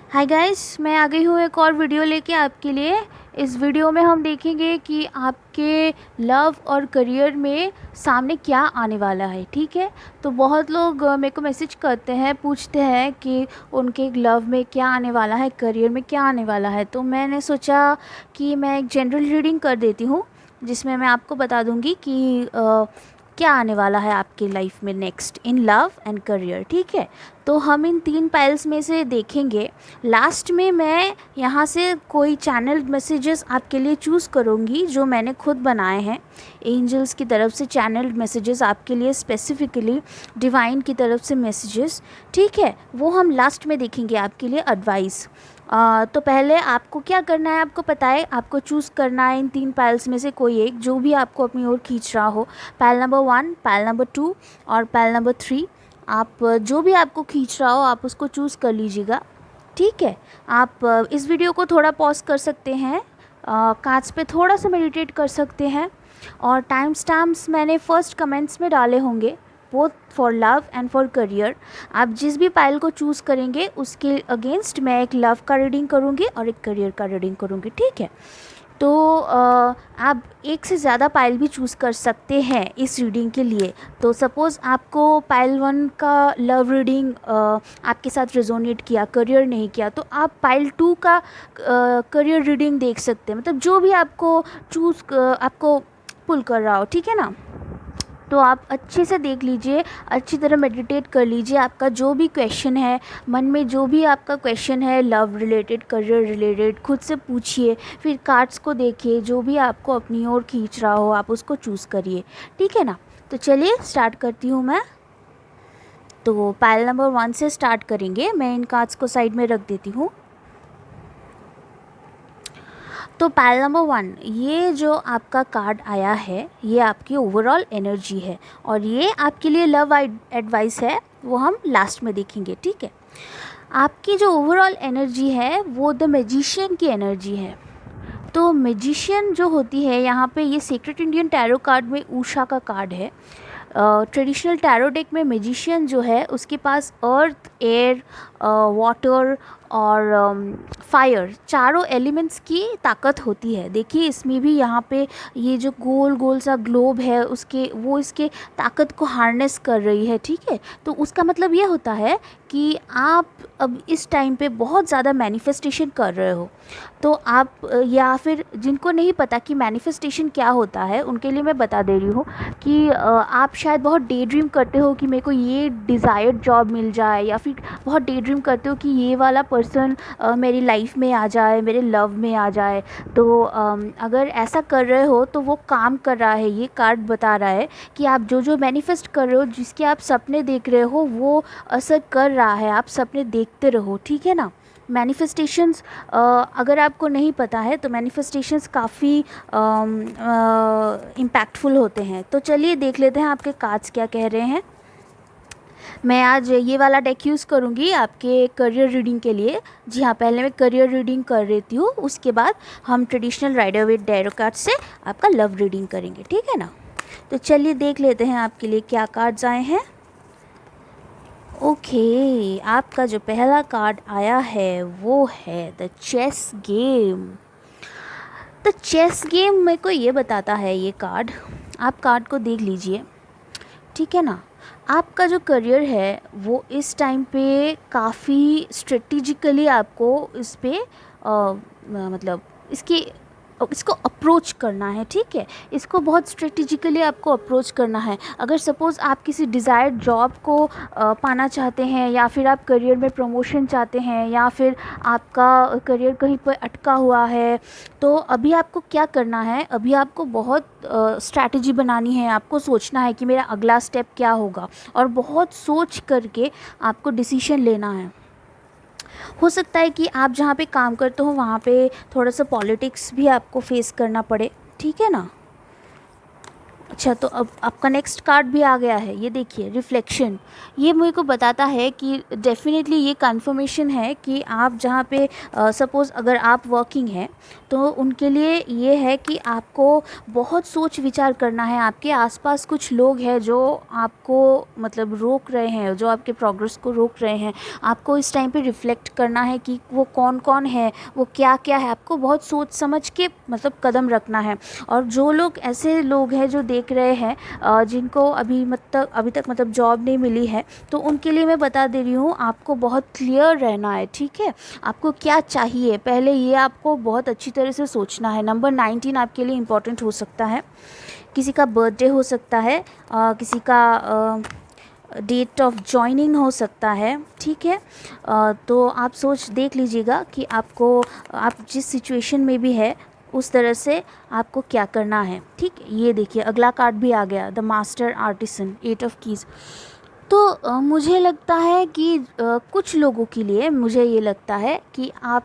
Hi guys, मैं आ गई हूँ एक और वीडियो लेके आपके लिए। इस वीडियो में हम देखेंगे कि आपके लव और करियर में सामने क्या आने वाला है। ठीक है, तो बहुत लोग मेरे को मैसेज करते हैं, पूछते हैं कि उनके लव में क्या आने वाला है, करियर में क्या आने वाला है। तो मैंने सोचा कि मैं एक जनरल रीडिंग कर देती हूँ, जिसमें मैं आपको बता दूँगी कि क्या आने वाला है आपके लाइफ में next in love and career. ठीक है, तो हम इन 3 पाइल्स में से देखेंगे। लास्ट में मैं यहाँ से कोई चैनल मैसेजेस आपके लिए चूज़ करूँगी जो मैंने खुद बनाए हैं, एंजल्स की तरफ से चैनल मैसेजेस आपके लिए, स्पेसिफिकली डिवाइन की तरफ से मैसेजेस। ठीक है, वो हम लास्ट में देखेंगे आपके लिए एडवाइस। तो पहले आपको क्या करना है, आपको पता है, आपको चूज़ करना है इन 3 पाइल्स में से कोई एक, जो भी आपको अपनी ओर खींच रहा हो। पाइल नंबर 1, पाइल नंबर 2 और पाइल नंबर 3। आप जो भी आपको खींच रहा हो आप उसको चूज़ कर लीजिएगा। ठीक है, आप इस वीडियो को थोड़ा पॉज कर सकते हैं, कांच पे थोड़ा सा मेडिटेट कर सकते हैं, और टाइम स्टैम्प्स मैंने फर्स्ट कमेंट्स में डाले होंगे, both for love and for career. आप जिस भी पाइल को चूज़ करेंगे उसके अगेंस्ट मैं एक लव का रीडिंग करूँगी और एक करियर का रीडिंग करूँगी। ठीक है, तो आप एक से ज़्यादा पाइल भी चूज़ कर सकते हैं इस रीडिंग के लिए। तो सपोज़ आपको पाइल 1 का लव रीडिंग आपके साथ रेजोनेट किया, करियर नहीं किया, तो आप पाइल 2 का करियर रीडिंग देख सकते हैं। मतलब जो भी आपको आपको पुल कर रहा हो। ठीक है ना, तो आप अच्छे से देख लीजिए, अच्छी तरह मेडिटेट कर लीजिए। आपका जो भी क्वेश्चन है, मन में जो भी आपका क्वेश्चन है, लव रिलेटेड, करियर रिलेटेड, खुद से पूछिए। फिर कार्ड्स को देखिए, जो भी आपको अपनी ओर खींच रहा हो आप उसको चूज़ करिए। ठीक है ना, तो चलिए स्टार्ट करती हूँ मैं। तो पाइल नंबर 1 से स्टार्ट करेंगे। मैं इन कार्ड्स को साइड में रख देती हूँ। तो पाइल नंबर 1, ये जो आपका कार्ड आया है ये आपकी ओवरऑल एनर्जी है, और ये आपके लिए लव एडवाइस है, वो हम लास्ट में देखेंगे। ठीक है, आपकी जो ओवरऑल एनर्जी है वो द मैजिशियन की एनर्जी है। तो मैजिशियन जो होती है, यहाँ पे ये सीक्रेट इंडियन टैरो कार्ड में उषा का कार्ड है। ट्रेडिशनल टैरो डेक में मैजिशियन जो है उसके पास अर्थ, एयर, वाटर और फायर, चारों एलिमेंट्स की ताकत होती है। देखिए इसमें भी यहाँ पे ये जो गोल गोल सा ग्लोब है उसके, वो इसके ताकत को हार्नेस कर रही है। ठीक है, तो उसका मतलब ये होता है कि आप अब इस टाइम पे बहुत ज़्यादा मैनिफेस्टेशन कर रहे हो। तो आप या फिर जिनको नहीं पता कि मैनिफेस्टेशन क्या होता है उनके लिए मैं बता दे रही हूँ कि आप शायद बहुत डे ड्रीम करते हो कि मेरे को ये डिज़ायर्ड जॉब मिल जाए, या फिर बहुत डे ड्रीम करते हो कि ये वाला पर्सन मेरी लाइफ में आ जाए, मेरे लव में आ जाए। तो अगर ऐसा कर रहे हो तो वो काम कर रहा है। ये कार्ड बता रहा है कि आप जो जो मैनिफेस्ट कर रहे हो, जिसके आप सपने देख रहे हो, वो असर कर रहा है। आप सपने देखते रहो। ठीक है ना, मैनिफेस्टेशंस, अगर आपको नहीं पता है तो मैनिफेस्टेशंस काफ़ी इम्पैक्टफुल होते हैं। तो चलिए देख लेते हैं आपके कार्ड्स क्या कह रहे हैं। मैं आज ये वाला डेक यूज़ करूँगी आपके करियर रीडिंग के लिए। जी हाँ, पहले मैं करियर रीडिंग कर लेती हूँ, उसके बाद हम traditional rider with tarot card से आपका लव रीडिंग करेंगे। ठीक है ना, तो चलिए देख लेते हैं आपके लिए क्या कार्ड्स आए हैं। ओके, आपका जो पहला कार्ड आया है वो है the chess game. The chess game मेरे को ये बताता है ये कार्ड, आप कार्ड को देख लीजिए। ठीक है ना, आपका जो करियर है वो इस टाइम पे काफ़ी स्ट्रेटिजिकली आपको इस पे मतलब इसको अप्रोच करना है। ठीक है, इसको बहुत स्ट्रेटिजिकली आपको अप्रोच करना है। अगर सपोज़ आप किसी डिज़ायर्ड जॉब को पाना चाहते हैं, या फिर आप करियर में प्रमोशन चाहते हैं, या फिर आपका करियर कहीं पर अटका हुआ है, तो अभी आपको क्या करना है, अभी आपको बहुत स्ट्रैटेजी बनानी है। आपको सोचना है कि मेरा अगला स्टेप क्या होगा, और बहुत सोच करके आपको डिसीजन लेना है। हो सकता है कि आप जहाँ पे काम करते हो वहाँ पे थोड़ा सा पॉलिटिक्स भी आपको फेस करना पड़े। ठीक है ना, अच्छा, तो अब आपका नेक्स्ट कार्ड भी आ गया है, ये देखिए रिफ्लेक्शन। ये मेरे को बताता है कि डेफिनेटली ये कंफर्मेशन है कि आप जहाँ पे सपोज़ अगर आप वर्किंग हैं तो उनके लिए ये है कि आपको बहुत सोच विचार करना है। आपके आसपास कुछ लोग हैं जो आपको मतलब रोक रहे हैं, जो आपके प्रोग्रेस को रोक रहे हैं। आपको इस टाइम पे रिफ़्लेक्ट करना है कि वो कौन कौन है, वो क्या क्या है। आपको बहुत सोच समझ के मतलब कदम रखना है। और जो लोग ऐसे लोग हैं जो देख रहे हैं जिनको अभी तक मतलब जॉब नहीं मिली है, तो उनके लिए मैं बता दे रही हूँ आपको बहुत क्लियर रहना है, ठीक है। आपको क्या चाहिए पहले ये आपको बहुत अच्छी तरह से सोचना है। नंबर 19 आपके लिए इम्पोर्टेंट हो सकता है। किसी का बर्थडे हो सकता है, किसी का डेट ऑफ जॉइनिंग हो सकता है, ठीक है। तो आप सोच देख लीजिएगा कि आपको आप जिस सिचुएशन में भी है उस तरह से आपको क्या करना है, ठीक। ये देखिए अगला कार्ड भी आ गया, the master artisan, 8 of keys. तो मुझे लगता है कि कुछ लोगों के लिए मुझे ये लगता है कि आप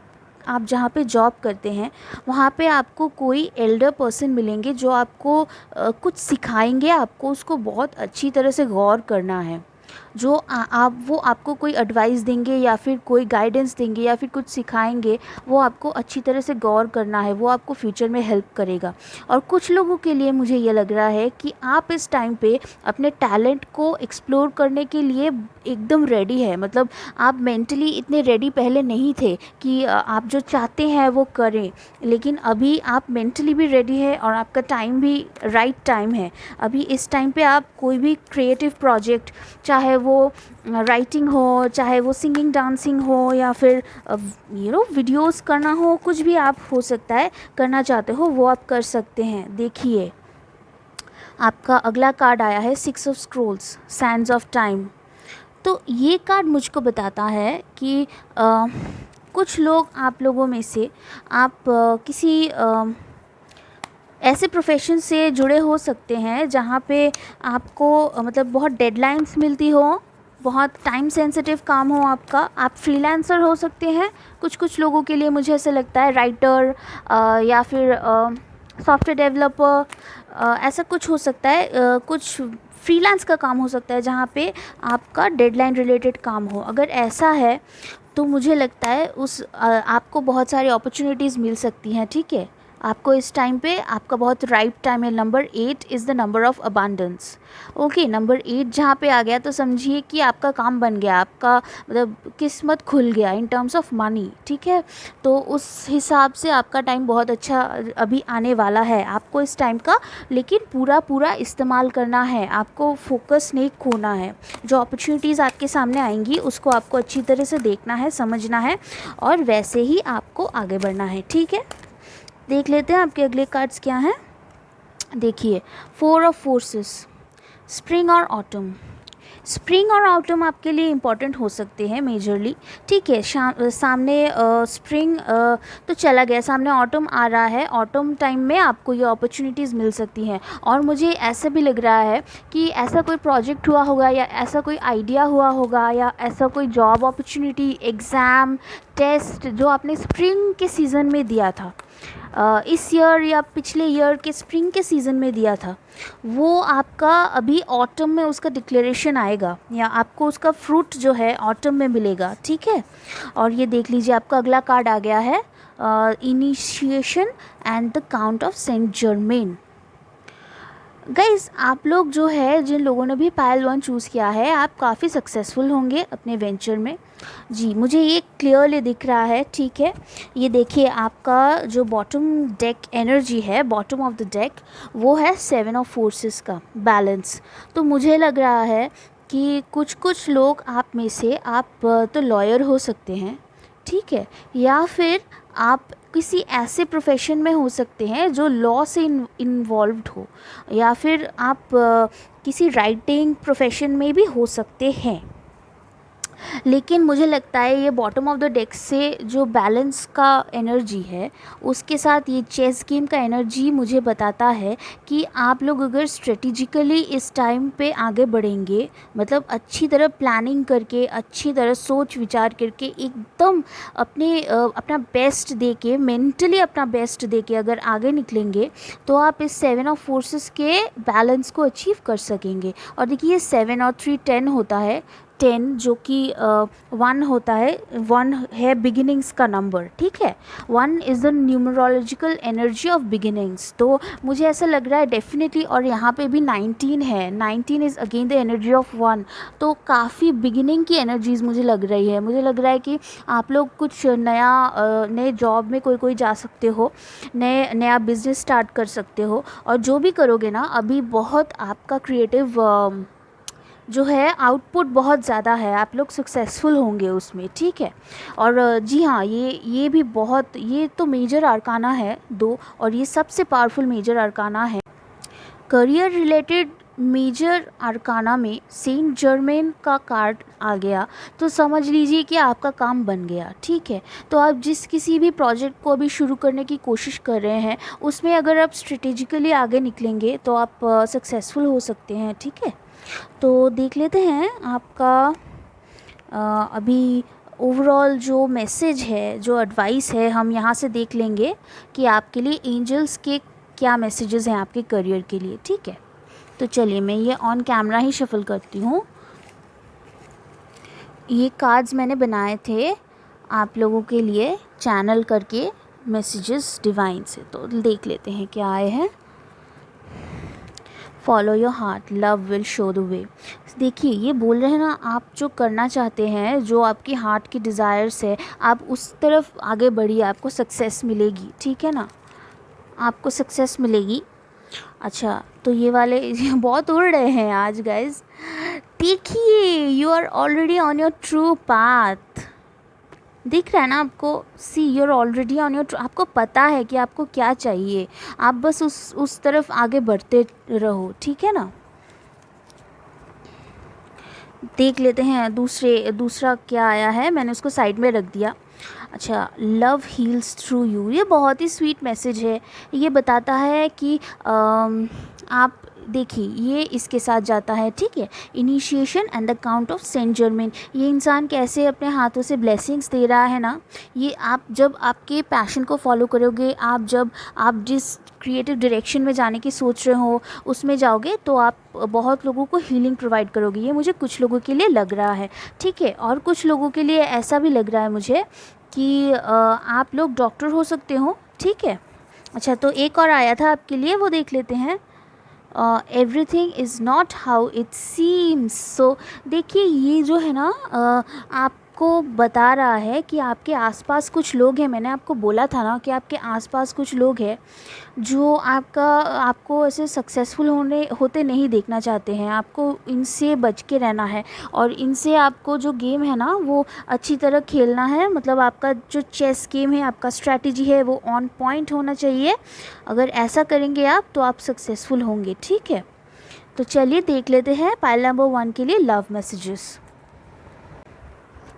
जहाँ पे जॉब करते हैं वहाँ पे आपको कोई एल्डर पर्सन मिलेंगे जो आपको कुछ सिखाएंगे। आपको उसको बहुत अच्छी तरह से गौर करना है। जो वो आपको कोई एडवाइस देंगे या फिर कोई गाइडेंस देंगे या फिर कुछ सिखाएंगे, वो आपको अच्छी तरह से गौर करना है। वो आपको फ्यूचर में हेल्प करेगा। और कुछ लोगों के लिए मुझे ये लग रहा है कि आप इस टाइम पे अपने टैलेंट को एक्सप्लोर करने के लिए एकदम रेडी है। मतलब आप मेंटली इतने रेडी पहले नहीं थे कि आप जो चाहते हैं वो करें, लेकिन अभी आप मेंटली भी रेडी है और आपका टाइम भी राइट टाइम है। अभी इस टाइम पे आप कोई भी क्रिएटिव प्रोजेक्ट, चाहे वो राइटिंग हो, चाहे वो सिंगिंग डांसिंग हो, या फिर वीडियोस करना हो, कुछ भी आप हो सकता है करना चाहते हो वो आप कर सकते हैं। देखिए आपका अगला कार्ड आया है 6 of scrolls, Sands of time. तो ये कार्ड मुझको बताता है कि कुछ लोग आप लोगों में से आप किसी ऐसे प्रोफेशन से जुड़े हो सकते हैं जहाँ पे आपको मतलब बहुत डेडलाइंस मिलती हो, बहुत टाइम सेंसिटिव काम हो आपका। आप फ्रीलांसर हो सकते हैं कुछ लोगों के लिए, मुझे ऐसा लगता है। राइटर या फिर सॉफ्टवेयर डेवलपर, ऐसा कुछ हो सकता है। कुछ फ्रीलांस का काम हो सकता है जहाँ पे आपका डेडलाइन रिलेटेड काम हो। अगर ऐसा है तो मुझे लगता है आपको बहुत सारी अपॉर्चुनिटीज़ मिल सकती हैं, ठीक है। आपको इस टाइम पे आपका बहुत राइट टाइम है। Number 8 is the number of abundance. Okay, number 8 जहाँ पे आ गया तो समझिए कि आपका काम बन गया, आपका मतलब किस्मत खुल गया इन टर्म्स ऑफ मनी, ठीक है। तो उस हिसाब से आपका टाइम बहुत अच्छा अभी आने वाला है। आपको इस टाइम का लेकिन पूरा इस्तेमाल करना है। आपको फोकस नहीं खोना है। जो अपॉर्चुनिटीज़ आपके सामने आएंगी उसको आपको अच्छी तरह से देखना है, समझना है, और वैसे ही आपको आगे बढ़ना है, ठीक है। देख लेते हैं आपके अगले कार्ड्स क्या हैं। देखिए 4 ऑफ फोर्सेस, स्प्रिंग और ऑटम। स्प्रिंग और ऑटम आपके लिए इम्पॉर्टेंट हो सकते हैं मेजरली, ठीक है। सामने स्प्रिंग तो चला गया, सामने ऑटम आ रहा है। ऑटम टाइम में आपको ये अपॉर्चुनिटीज़ मिल सकती हैं। और मुझे ऐसा भी लग रहा है कि ऐसा कोई प्रोजेक्ट हुआ होगा या ऐसा कोई आइडिया हुआ होगा या ऐसा कोई जॉब अपॉर्चुनिटी, एग्ज़ाम, टेस्ट जो आपने स्प्रिंग के सीज़न में दिया था, इस ईयर या पिछले ईयर के स्प्रिंग के सीज़न में दिया था, वो आपका अभी ऑटम में उसका डिक्लेरेशन आएगा या आपको उसका फ्रूट जो है ऑटम में मिलेगा, ठीक है। और ये देख लीजिए आपका अगला कार्ड आ गया है, initiation and the count of Saint Germain. Guys आप लोग जो है, जिन लोगों ने भी पायल 1 चूज़ किया है, आप काफ़ी सक्सेसफुल होंगे अपने वेंचर में। जी मुझे ये क्लियरली दिख रहा है, ठीक है। ये देखिए आपका जो बॉटम डेक एनर्जी है, बॉटम ऑफ द डेक, वो है 7 ऑफ फोर्सेस का बैलेंस। तो मुझे लग रहा है कि कुछ लोग आप में से आप तो लॉयर हो सकते हैं, ठीक है, या फिर आप किसी ऐसे प्रोफेशन में हो सकते हैं जो लॉ से इन्वॉल्व्ड हो, या फिर आप किसी राइटिंग प्रोफेशन में भी हो सकते हैं। लेकिन मुझे लगता है ये बॉटम ऑफ द डेक से जो बैलेंस का एनर्जी है उसके साथ ये चेस गेम का एनर्जी मुझे बताता है कि आप लोग अगर स्ट्रेटिजिकली इस टाइम पे आगे बढ़ेंगे, मतलब अच्छी तरह प्लानिंग करके, अच्छी तरह सोच विचार करके, एकदम अपना बेस्ट दे के, मेंटली अपना बेस्ट दे के अगर आगे निकलेंगे तो आप इस 7 ऑफ फोर्सेस के बैलेंस को अचीव कर सकेंगे। और देखिए 7 और 3 10 होता है, 10 जो कि 1 होता है, 1 है बिगिनिंग्स का नंबर, ठीक है। 1 is the numerological energy of beginnings. तो मुझे ऐसा लग रहा है डेफिनेटली, और यहाँ पे भी 19 है, 19 is again the energy of 1। तो काफ़ी बिगिनिंग की एनर्जीज़ मुझे लग रही है। मुझे लग रहा है कि आप लोग कुछ नए जॉब में कोई जा सकते हो, नया बिज़नेस स्टार्ट कर सकते हो, और जो भी करोगे ना अभी बहुत आपका क्रिएटिव जो है आउटपुट बहुत ज़्यादा है, आप लोग सक्सेसफुल होंगे उसमें, ठीक है। और जी हाँ, ये भी बहुत, ये तो मेजर अरकाना है 2, और ये सबसे पावरफुल मेजर अरकाना है। करियर रिलेटेड मेजर अरकाना में सेंट जर्मेन का कार्ड आ गया तो समझ लीजिए कि आपका काम बन गया, ठीक है। तो आप जिस किसी भी प्रोजेक्ट को अभी शुरू करने की कोशिश कर रहे हैं उसमें अगर आप स्ट्रेटेजिकली आगे निकलेंगे तो आप सक्सेसफुल हो सकते हैं, ठीक है। तो देख लेते हैं आपका अभी ओवरऑल जो मैसेज है, जो एडवाइस है, हम यहाँ से देख लेंगे कि आपके लिए एंजल्स के क्या मैसेजेस हैं आपके करियर के लिए, ठीक है। तो चलिए मैं ये ऑन कैमरा ही शफल करती हूँ। ये कार्ड्स मैंने बनाए थे आप लोगों के लिए चैनल करके मैसेजेस डिवाइन से, तो देख लेते हैं क्या आए हैं। Follow your heart, love will show the वे। देखिए ये बोल रहे हैं ना, आप जो करना चाहते हैं, जो आपकी हार्ट की डिज़ायर्स है, आप उस तरफ आगे बढ़िए, आपको सक्सेस मिलेगी, ठीक है ना, आपको सक्सेस मिलेगी। अच्छा तो ये वाले बहुत उड़ रहे हैं आज गाइज। देखिए you are already on your true path, दिख रहा है ना आपको, see you're already on your, आपको पता है कि आपको क्या चाहिए, आप बस उस तरफ आगे बढ़ते रहो, ठीक है ना। देख लेते हैं दूसरा क्या आया है, मैंने उसको साइड में रख दिया। अच्छा, लव हील्स थ्रू यू, ये बहुत ही स्वीट मैसेज है। ये बताता है कि आप देखिए ये इसके साथ जाता है, ठीक है। Initiation and the count of Saint Germain, ये इंसान कैसे अपने हाथों से ब्लेसिंग्स दे रहा है ना। ये आप जब आपके पैशन को फॉलो करोगे, आप जिस क्रिएटिव डायरेक्शन में जाने की सोच रहे हो उसमें जाओगे तो आप बहुत लोगों को हीलिंग प्रोवाइड करोगे। ये मुझे कुछ लोगों के लिए लग रहा है, ठीक है। और कुछ लोगों के लिए ऐसा भी लग रहा है मुझे कि आप लोग डॉक्टर हो सकते हो, ठीक है। अच्छा तो एक और आया था आपके लिए, वो देख लेते हैं। Everything is not how it seems. So देखिए ये जो है ना आपको बता रहा है कि आपके आसपास कुछ लोग हैं, मैंने आपको बोला था ना कि आपके आसपास कुछ लोग हैं जो आपको ऐसे सक्सेसफुल होते नहीं देखना चाहते हैं। आपको इनसे बच के रहना है, और इनसे आपको जो गेम है ना वो अच्छी तरह खेलना है। मतलब आपका जो चेस गेम है, आपका स्ट्रैटेजी है, वो ऑन पॉइंट होना चाहिए। अगर ऐसा करेंगे आप तो आप सक्सेसफुल होंगे, ठीक है। तो चलिए देख लेते हैं पाइल नंबर 1 के लिए लव मैसेजेस।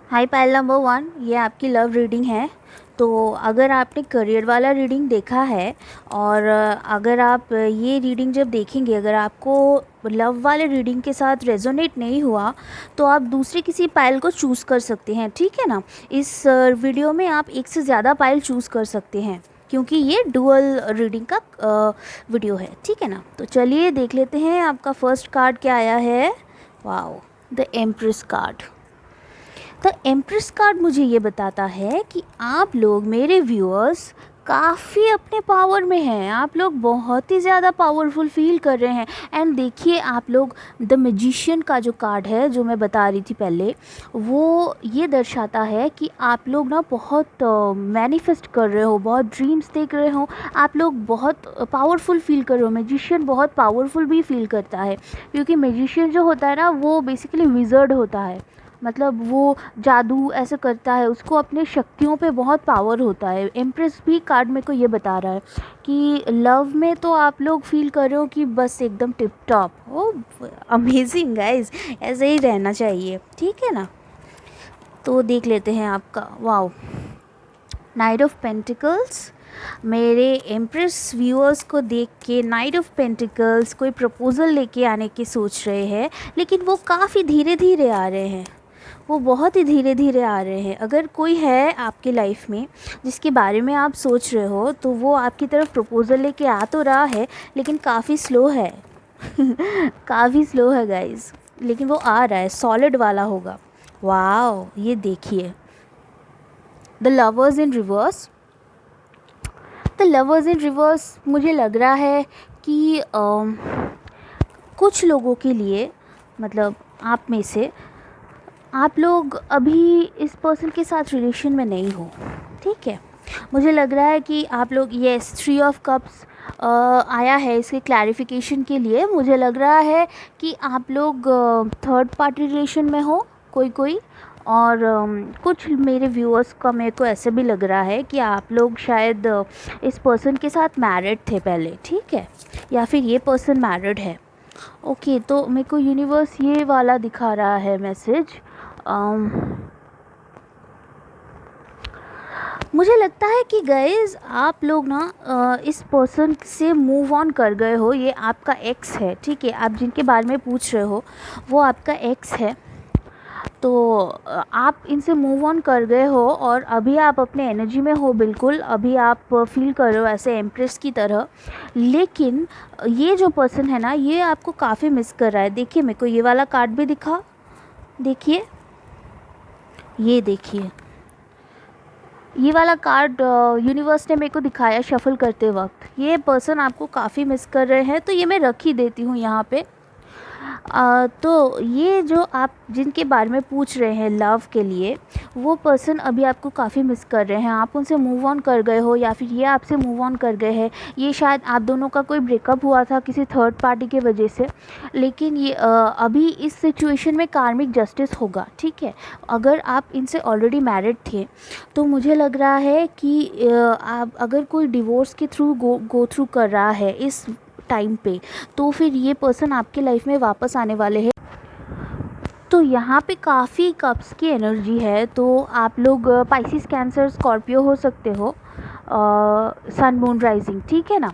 हाय पाइल नंबर 1, ये आपकी लव रीडिंग है। तो अगर आपने करियर वाला रीडिंग देखा है, और अगर आप ये रीडिंग जब देखेंगे, अगर आपको लव वाले रीडिंग के साथ रेजोनेट नहीं हुआ तो आप दूसरे किसी पाइल को चूज़ कर सकते हैं, ठीक है ना। इस वीडियो में आप एक से ज़्यादा पाइल चूज़ कर सकते हैं क्योंकि ये डुअल रीडिंग का वीडियो है, ठीक है ना। तो चलिए देख लेते हैं आपका फर्स्ट कार्ड क्या आया है। Wow, the empress card. The empress card मुझे ये बताता है कि आप लोग, मेरे व्यूअर्स, काफ़ी अपने पावर में हैं। आप लोग बहुत ही ज़्यादा पावरफुल फील कर रहे हैं। एंड देखिए आप लोग, द मैजिशियन का जो कार्ड है जो मैं बता रही थी पहले, वो ये दर्शाता है कि आप लोग ना बहुत मैनिफेस्ट कर रहे हो, बहुत ड्रीम्स देख रहे हो, आप लोग बहुत पावरफुल फील कर रहे हो। मैजिशियन बहुत पावरफुल भी फील करता है क्योंकि मैजिशियन जो होता है ना वो बेसिकली विज़र्ड होता है, मतलब वो जादू ऐसे करता है, उसको अपने शक्तियों पे बहुत पावर होता है। एम्प्रेस भी कार्ड मेरे को ये बता रहा है कि लव में तो आप लोग फील कर रहे हो कि बस एकदम टिप टॉप। ओ अमेजिंग गाइज, ऐसे ही रहना चाहिए, ठीक है ना। तो देख लेते हैं आपका। Wow, night of pentacles. मेरे एम्प्रेस व्यूअर्स को देख के नाइट ऑफ पेंटिकल्स कोई प्रपोज़ल लेके आने की सोच रहे हैं, लेकिन वो काफ़ी धीरे धीरे आ रहे हैं, वो बहुत ही धीरे धीरे आ रहे हैं। अगर कोई है आपकी लाइफ में जिसके बारे में आप सोच रहे हो, तो वो आपकी तरफ प्रपोज़ल लेके आ तो रहा है, लेकिन काफ़ी स्लो है काफ़ी स्लो है गाइस, लेकिन वो आ रहा है, सॉलिड वाला होगा। वाओ, ये देखिए, the lovers in reverse. The lovers in reverse, मुझे लग रहा है कि कुछ लोगों के लिए, मतलब आप में से, आप लोग अभी इस पर्सन के साथ रिलेशन में नहीं हो, ठीक है। मुझे लग रहा है कि आप लोग, यस, 3 ऑफ कप्स आया है इसके क्लैरिफिकेशन के लिए। मुझे लग रहा है कि आप लोग थर्ड पार्टी रिलेशन में हो कोई और कुछ मेरे व्यूअर्स का मेरे को ऐसे भी लग रहा है कि आप लोग शायद इस पर्सन के साथ मैरिड थे पहले, ठीक है, या फिर ये पर्सन मैरिड है। ओके, तो मेरे को यूनिवर्स ये वाला दिखा रहा है मैसेज। मुझे लगता है कि गाइज़ आप लोग ना इस पर्सन से मूव ऑन कर गए हो। ये आपका एक्स है, ठीक है, आप जिनके बारे में पूछ रहे हो वो आपका एक्स है। तो आप इनसे मूव ऑन कर गए हो और अभी आप अपने एनर्जी में हो, बिल्कुल अभी आप फील कर रहे हो ऐसे एम्प्रेस की तरह। लेकिन ये जो पर्सन है ना, ये आपको काफ़ी मिस कर रहा है। देखिए, मेरे को ये वाला कार्ड भी दिखा, देखिए, ये देखिए, ये वाला कार्ड यूनिवर्स ने मेरे को दिखाया शफल करते वक्त। ये पर्सन आपको काफ़ी मिस कर रहे हैं, तो ये मैं रख ही देती हूँ यहाँ पे। तो ये जो आप जिनके बारे में पूछ रहे हैं लव के लिए, वो पर्सन अभी आपको काफ़ी मिस कर रहे हैं। आप उनसे मूव ऑन कर गए हो या फिर ये आपसे मूव ऑन कर गए हैं। ये शायद आप दोनों का कोई ब्रेकअप हुआ था किसी थर्ड पार्टी के वजह से, लेकिन ये अभी इस सिचुएशन में कार्मिक जस्टिस होगा, ठीक है। अगर आप इनसे ऑलरेडी मैरिड थे तो मुझे लग रहा है कि आप अगर कोई डिवोर्स के थ्रू गो थ्रू कर रहा है इस टाइम पे, तो फिर ये पर्सन आपके लाइफ में वापस आने वाले हैं। तो यहाँ पे काफ़ी कप्स की एनर्जी है। तो आप लोग पाइसिस, कैंसर, स्कॉर्पियो हो सकते हो, सन, मून, राइजिंग, ठीक है ना।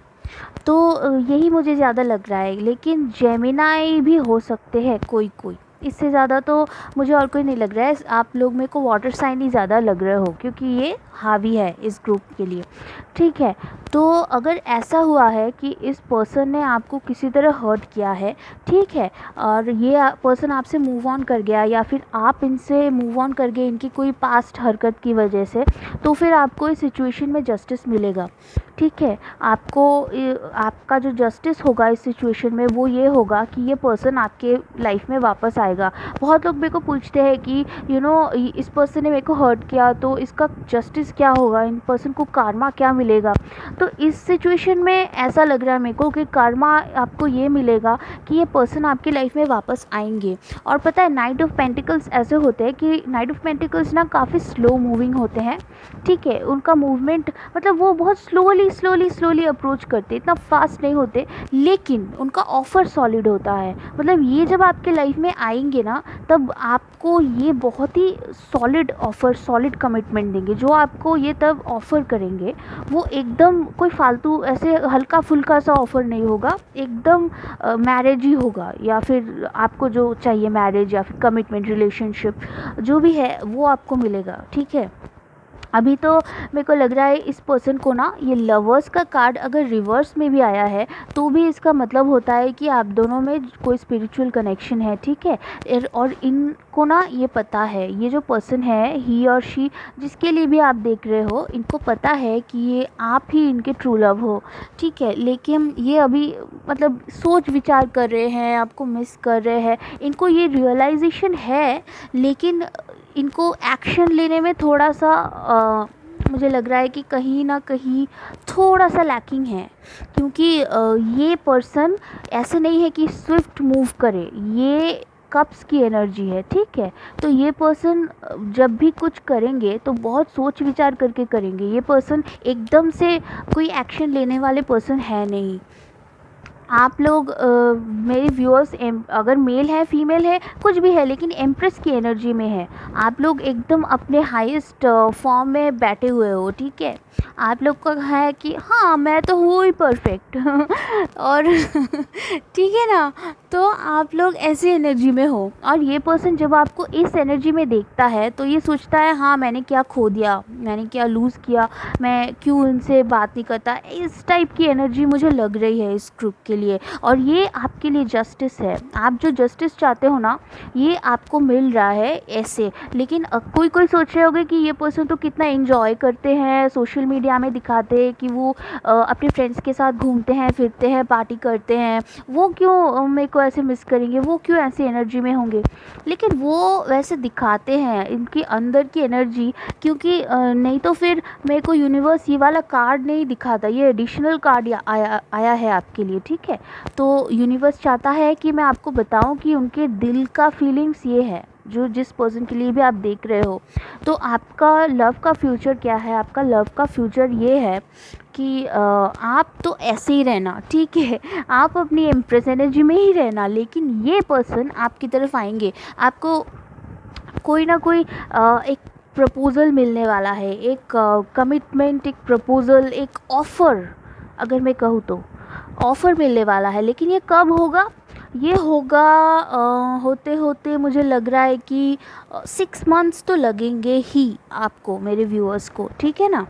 तो यही मुझे ज़्यादा लग रहा है, लेकिन जेमिनाई भी हो सकते हैं कोई। इससे ज़्यादा तो मुझे और कोई नहीं लग रहा है। आप लोग मेरे को वाटर साइन ही ज़्यादा लग रहे हो, क्योंकि ये हावी है इस ग्रुप के लिए, ठीक है। तो अगर ऐसा हुआ है कि इस पर्सन ने आपको किसी तरह हर्ट किया है, ठीक है, और ये पर्सन आपसे मूव ऑन कर गया या फिर आप इनसे मूव ऑन कर गए इनकी कोई पास्ट हरकत की वजह से, तो फिर आपको इस सिचुएशन में जस्टिस मिलेगा, ठीक है। आपका जो जस्टिस होगा इस सिचुएशन में वो ये होगा कि ये पर्सन आपके लाइफ में वापस आएगा। बहुत लोग मेरे को पूछते हैं कि इस पर्सन ने मेरे को हर्ट किया तो इसका जस्टिस क्या होगा, इन पर्सन को कार्मा क्या मिलेगा। तो इस सिचुएशन में ऐसा लग रहा है मेरे को कि कार्मा आपको ये मिलेगा कि ये पर्सन आपकी लाइफ में वापस आएंगे। और पता है, नाइट ऑफ पेंटिकल्स ऐसे होते हैं कि नाइट ऑफ पेंटिकल्स ना काफ़ी स्लो मूविंग होते हैं, ठीक है। उनका मूवमेंट मतलब वो बहुत स्लोली अप्रोच करते, इतना फास्ट नहीं होते, लेकिन उनका ऑफ़र सॉलिड होता है। मतलब ये जब आपके लाइफ में आएंगे ना, तब आपको ये बहुत ही सॉलिड ऑफ़र, सॉलिड कमिटमेंट देंगे। जो आपको ये तब ऑफ़र करेंगे वो एकदम कोई फालतू ऐसे हल्का फुल्का सा ऑफ़र नहीं होगा, एकदम मैरिज ही होगा, या फिर आपको जो चाहिए मैरिज या फिर कमिटमेंट, रिलेशनशिप जो भी है वो आपको मिलेगा, ठीक है। अभी तो मेरे को लग रहा है इस पर्सन को ना, ये लवर्स का कार्ड अगर रिवर्स में भी आया है तो भी इसका मतलब होता है कि आप दोनों में कोई स्पिरिचुअल कनेक्शन है, ठीक है। और इनको ना ये पता है, ये जो पर्सन है, ही और शी, जिसके लिए भी आप देख रहे हो, इनको पता है कि ये आप ही इनके ट्रू लव हो, ठीक है। लेकिन ये अभी मतलब सोच विचार कर रहे हैं, आपको मिस कर रहे हैं, इनको ये रियलाइजेशन है, लेकिन इनको एक्शन लेने में थोड़ा सा मुझे लग रहा है कि कहीं ना कहीं थोड़ा सा लैकिंग है, क्योंकि ये पर्सन ऐसे नहीं है कि स्विफ्ट मूव करे, ये कप्स की एनर्जी है, ठीक है। तो ये पर्सन जब भी कुछ करेंगे तो बहुत सोच विचार करके करेंगे। ये पर्सन एकदम से कोई एक्शन लेने वाले पर्सन है नहीं। आप लोग मेरे व्यूअर्स अगर मेल है फीमेल है कुछ भी है लेकिन एम्प्रेस की एनर्जी में है। आप लोग एकदम अपने हाईएस्ट फॉर्म में बैठे हुए हो, ठीक है। आप लोग का है कि हाँ मैं तो हूँ ही परफेक्ट और ठीक है ना। तो आप लोग ऐसे एनर्जी में हो और ये पर्सन जब आपको इस एनर्जी में देखता है तो ये सोचता है हाँ मैंने क्या खो दिया, मैंने क्या लूज़ किया, मैं क्यों इनसे बात नहीं करता। इस टाइप की एनर्जी मुझे लग रही है इस ग्रुप के लिए। और ये आपके लिए जस्टिस है, आप जो जस्टिस चाहते हो ना ये आपको मिल रहा है ऐसे। लेकिन कोई कोई सोच रहे होगे कि ये पर्सन तो कितना एंजॉय करते हैं, सोशल मीडिया में दिखाते हैं कि वो अपने फ्रेंड्स के साथ घूमते हैं फिरते हैं पार्टी करते हैं, वो क्यों मेरे को ऐसे मिस करेंगे, वो क्यों ऐसी एनर्जी में होंगे। लेकिन वो वैसे दिखाते हैं इनकी अंदर की एनर्जी, क्योंकि नहीं तो फिर मेरे को यूनिवर्स ये वाला कार्ड नहीं दिखाता, ये एडिशनल कार्ड आया है आपके लिए, ठीक है। तो यूनिवर्स चाहता है कि मैं आपको बताऊं कि उनके दिल का फीलिंग्स ये है, जो जिस पर्सन के लिए भी आप देख रहे हो। तो आपका लव का फ्यूचर क्या है, आपका लव का फ्यूचर ये है कि आप तो ऐसे ही रहना, ठीक है। आप अपनी इम्प्रेस एनर्जी में ही रहना, लेकिन ये पर्सन आपकी तरफ आएंगे। आपको कोई ना कोई एक प्रपोज़ल मिलने वाला है, एक कमिटमेंट, एक प्रपोज़ल, एक ऑफ़र, अगर मैं कहूँ तो ऑफ़र मिलने वाला है। लेकिन ये कब होगा, ये होगा होते होते मुझे लग रहा है कि 6 मंथ्स तो लगेंगे ही आपको, मेरे व्यूअर्स को, ठीक है ना।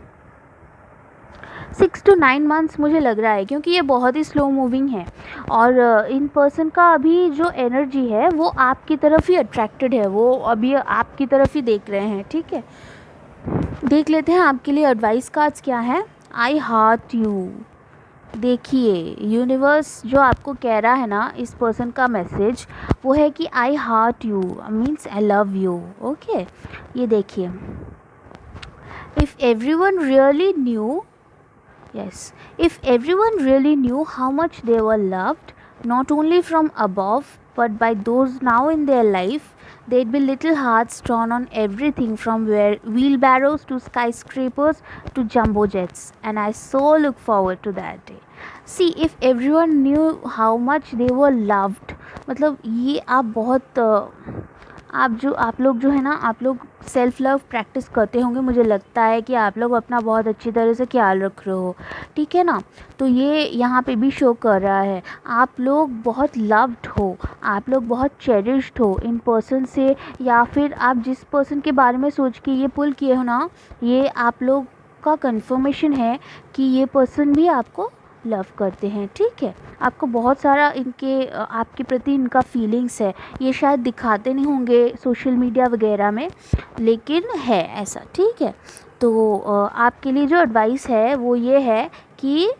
6 to 9 मंथ्स मुझे लग रहा है, क्योंकि ये बहुत ही स्लो मूविंग है। और इन पर्सन का अभी जो एनर्जी है वो आपकी तरफ ही अट्रैक्टेड है, वो अभी आपकी तरफ ही देख रहे हैं, ठीक है। देख लेते हैं आपके लिए एडवाइस कार्ड्स क्या है। आई हार्ट यू। देखिए यूनिवर्स जो आपको कह रहा है ना, इस पर्सन का मैसेज वो है कि I heart you means I love you, okay. ये देखिए, if everyone really new, yes, if everyone really knew how much they were loved, not only from above but by those now in their life, they'd be little hearts drawn on everything from wheelbarrows to skyscrapers to jumbo jets, and I so look forward to that day. See, if everyone knew how much they were loved, मतलब ये आप बहुत आप लोग जो है ना, आप लोग सेल्फ लव प्रैक्टिस करते होंगे, मुझे लगता है कि आप लोग अपना बहुत अच्छी तरह से ख्याल रख रहे हो, ठीक है ना। तो ये यहाँ पे भी शो कर रहा है, आप लोग बहुत लव्ड हो, आप लोग बहुत चेरिश्ड हो इन पर्सन से, या फिर आप जिस पर्सन के बारे में सोच के ये पुल किए हो ना, ये आप लोग का कंफर्मेशन है कि ये पर्सन भी आपको लव करते हैं, ठीक है। आपको बहुत सारा इनके आपके प्रति इनका फीलिंग्स है, ये शायद दिखाते नहीं होंगे सोशल मीडिया वगैरह में, लेकिन है ऐसा, ठीक है। तो आपके लिए जो एडवाइस है वो ये है कि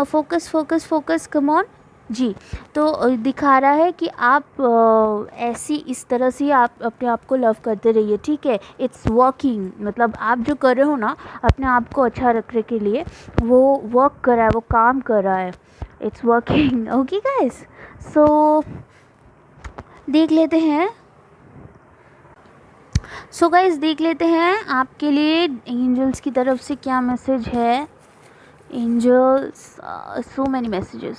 focus focus focus, come on जी। तो दिखा रहा है कि आप ऐसी इस तरह से आप अपने आप को लव करते रहिए, ठीक है। इट्स वर्किंग, मतलब आप जो कर रहे हो ना अपने आप को अच्छा रखने के लिए, वो वर्क कर रहा है, वो काम कर रहा है, इट्स वर्किंग, ओके गाइस। सो देख लेते हैं, सो गाइस देख लेते हैं आपके लिए एंजल्स की तरफ से क्या मैसेज है। एंजल्स, सो मैनी मैसेजेस,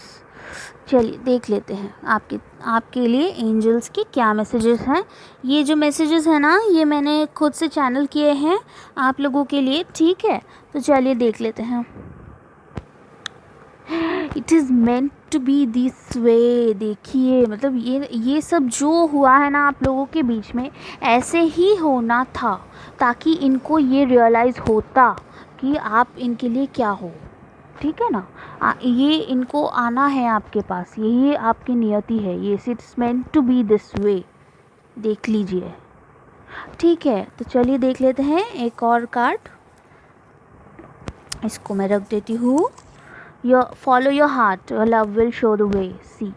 चलिए देख लेते हैं आपके लिए एंजल्स के क्या मैसेजेस हैं। ये जो मैसेजेस हैं ना, ये मैंने खुद से चैनल किए हैं आप लोगों के लिए, ठीक है। तो चलिए देख लेते हैं। It is meant to be this way. देखिए मतलब ये सब जो हुआ है ना आप लोगों के बीच में, ऐसे ही होना था, ताकि इनको ये रियलाइज़ होता कि आप इनके लिए क्या हो, ठीक है ना। ये इनको आना है आपके पास, यही आपकी नियति है, ये it's meant to be this way, देख लीजिए, ठीक है। तो चलिए देख लेते हैं एक और कार्ड, इसको मैं रख देती हूँ। Follow your heart, love will show the way, see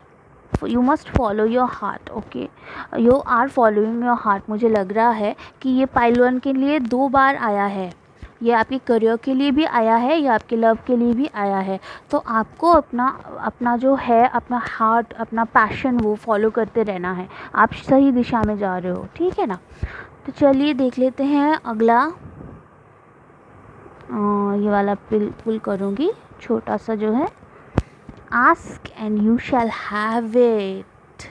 you must follow your heart, okay. You are following your heart. मुझे लग रहा है कि ये पाइल 1 के लिए 2 बार आया है, ये आपके करियर के लिए भी आया है, या आपके लव के लिए भी आया है। तो आपको अपना जो है, अपना हार्ट, अपना पैशन, वो फॉलो करते रहना है, आप सही दिशा में जा रहे हो, ठीक है ना। तो चलिए देख लेते हैं अगला। ये वाला पुल करूँगी, छोटा सा जो है, ask and you shall have it.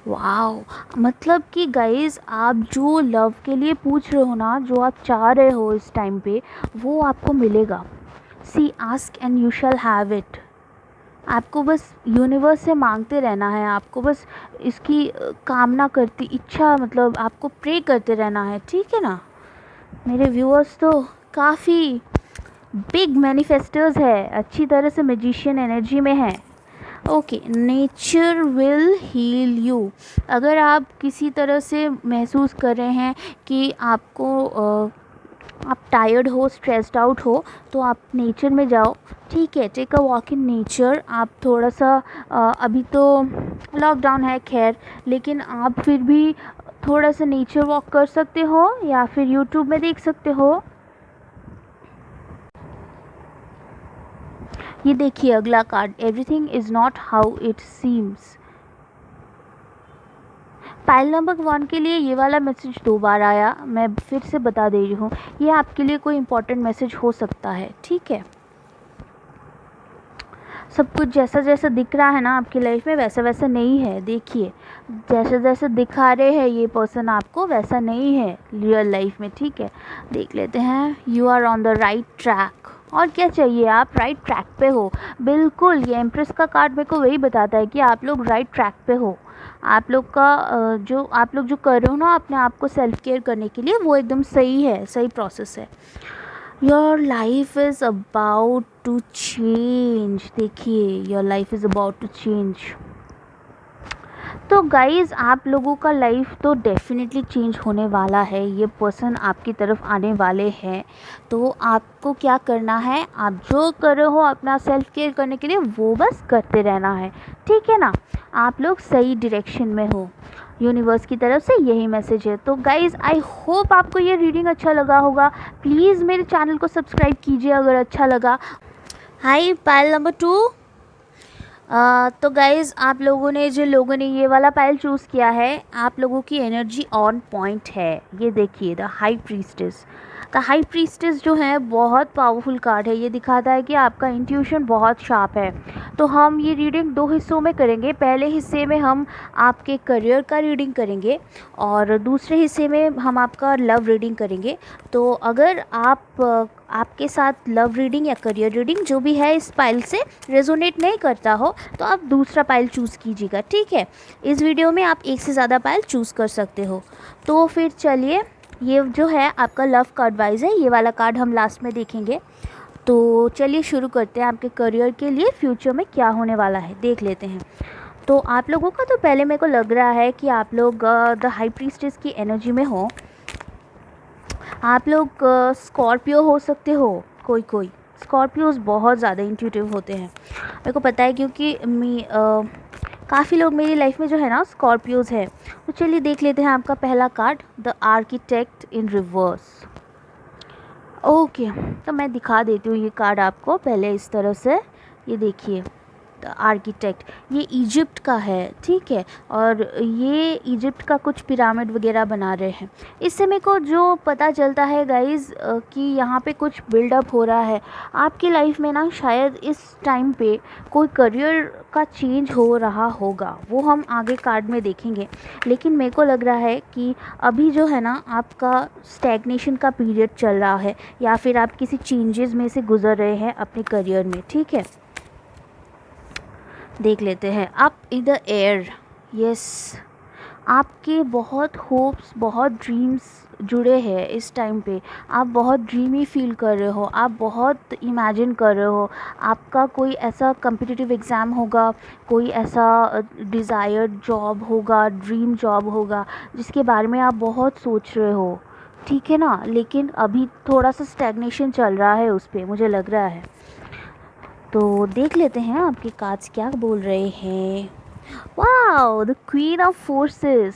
Wow, मतलब कि गाइस आप जो लव के लिए पूछ रहे हो ना, जो आप चाह रहे हो इस टाइम पे, वो आपको मिलेगा। See, ask and you shall have it. आपको बस यूनिवर्स से मांगते रहना है, आपको बस इसकी कामना करती, इच्छा मतलब आपको प्रे करते रहना है, ठीक है ना। मेरे व्यूअर्स तो काफ़ी बिग मैनिफेस्टर्स है, अच्छी तरह से मैजिशियन एनर्जी में है। Okay, nature will heal you. अगर आप किसी तरह से महसूस कर रहे हैं कि आपको आप टायर्ड हो, स्ट्रेस्ड आउट हो, तो आप नेचर में जाओ, ठीक है। Take a walk in nature. आप थोड़ा सा अभी तो लॉकडाउन है खैर, लेकिन आप फिर भी थोड़ा सा नेचर वॉक कर सकते हो या फिर यूट्यूब में देख सकते हो। ये देखिए अगला card, everything is not how it seems. Pile number 1 के लिए ये वाला मैसेज 2 बार आया, मैं फिर से बता दे रही हूँ, ये आपके लिए कोई इम्पोर्टेंट मैसेज हो सकता है, ठीक है। सब कुछ जैसा जैसा दिख रहा है ना आपकी लाइफ में, वैसा वैसा नहीं है। देखिए, जैसे जैसे दिखा रहे हैं ये पर्सन आपको, वैसा नहीं है रियल लाइफ में, ठीक है। देख लेते हैं, you are on the right track. और क्या चाहिए, आप राइट ट्रैक पे हो, बिल्कुल। ये एम्प्रेस का कार्ड मेरे को वही बताता है कि आप लोग राइट ट्रैक पे हो। आप लोग का जो आप लोग जो कर रहे हो ना अपने आप को सेल्फ केयर करने के लिए, वो एकदम सही है, सही प्रोसेस है। Your life is about to change. देखिए, your life is about to change. तो गाइज़ आप लोगों का लाइफ तो डेफिनेटली चेंज होने वाला है, ये पर्सन आपकी तरफ आने वाले हैं। तो आपको क्या करना है, आप जो कर रहे हो अपना सेल्फ केयर करने के लिए, वो बस करते रहना है, ठीक है ना। आप लोग सही डायरेक्शन में हो, यूनिवर्स की तरफ से यही मैसेज है। तो गाइज़ आई होप आपको ये रीडिंग अच्छा लगा होगा। प्लीज़ मेरे चैनल को सब्सक्राइब कीजिए अगर अच्छा लगा। हाय पाइल नंबर 2। तो गाइज़ आप लोगों ने, जो लोगों ने ये वाला पाइल चूज़ किया है, आप लोगों की एनर्जी ऑन पॉइंट है। ये देखिए, the high priestess. The high priestess जो है बहुत पावरफुल कार्ड है। ये दिखाता है कि आपका इंट्यूशन बहुत शार्प है। तो हम ये रीडिंग 2 हिस्सों में करेंगे। पहले हिस्से में हम आपके करियर का रीडिंग करेंगे और दूसरे हिस्से में हम आपका लव रीडिंग करेंगे। तो अगर आपके साथ लव रीडिंग या करियर रीडिंग जो भी है इस पाइल से रेजोनेट नहीं करता हो, तो आप दूसरा पाइल चूज़ कीजिएगा, ठीक है। इस वीडियो में आप एक से ज़्यादा पाइल चूज़ कर सकते हो। तो फिर चलिए, ये जो है आपका लव का एडवाइस है, ये वाला कार्ड हम लास्ट में देखेंगे। तो चलिए शुरू करते हैं। आपके करियर के लिए फ्यूचर में क्या होने वाला है देख लेते हैं। तो आप लोगों का तो पहले मेरे को लग रहा है कि आप लोग द हाई प्रीस्टेस की एनर्जी में हो। आप लोग स्कॉर्पियो हो सकते हो। कोई स्कॉर्पियोज़ बहुत ज़्यादा इंट्यूटिव होते हैं, मेरे को पता है, क्योंकि काफ़ी लोग मेरी लाइफ में जो है ना स्कॉर्पियोज़ है। तो चलिए देख लेते हैं आपका पहला card, the architect in reverse. Okay, तो मैं दिखा देती हूँ ये कार्ड आपको पहले इस तरह से। ये देखिए, द आर्किटेक्ट, ये इजिप्ट का है, ठीक है। और ये इजिप्ट का कुछ पिरामिड वगैरह बना रहे हैं। इससे मेरे को जो पता चलता है गाइज़ कि यहाँ पे कुछ बिल्डअप हो रहा है आपकी लाइफ में ना। शायद इस टाइम पे कोई करियर का चेंज हो रहा होगा, वो हम आगे कार्ड में देखेंगे। लेकिन मेरे को लग रहा है कि अभी जो है ना आपका स्टैग्नेशन का पीरियड चल रहा है, या फिर आप किसी चेंजेस में से गुजर रहे हैं अपने करियर में, ठीक है। देख लेते हैं, up in the air. Yes, आपके बहुत होप्स, बहुत ड्रीम्स जुड़े हैं इस टाइम पे। आप बहुत ड्रीमी फील कर रहे हो, आप बहुत इमेजिन कर रहे हो। आपका कोई ऐसा कम्पिटिटिव एग्ज़ाम होगा, कोई ऐसा डिज़ायर्ड जॉब होगा, ड्रीम जॉब होगा, जिसके बारे में आप बहुत सोच रहे हो, ठीक है ना। लेकिन अभी थोड़ा सा स्टैग्नेशन चल रहा है उस पर, मुझे लग रहा है। तो देख लेते हैं आपके कार्ड्स क्या बोल रहे हैं। Wow, the queen of forces.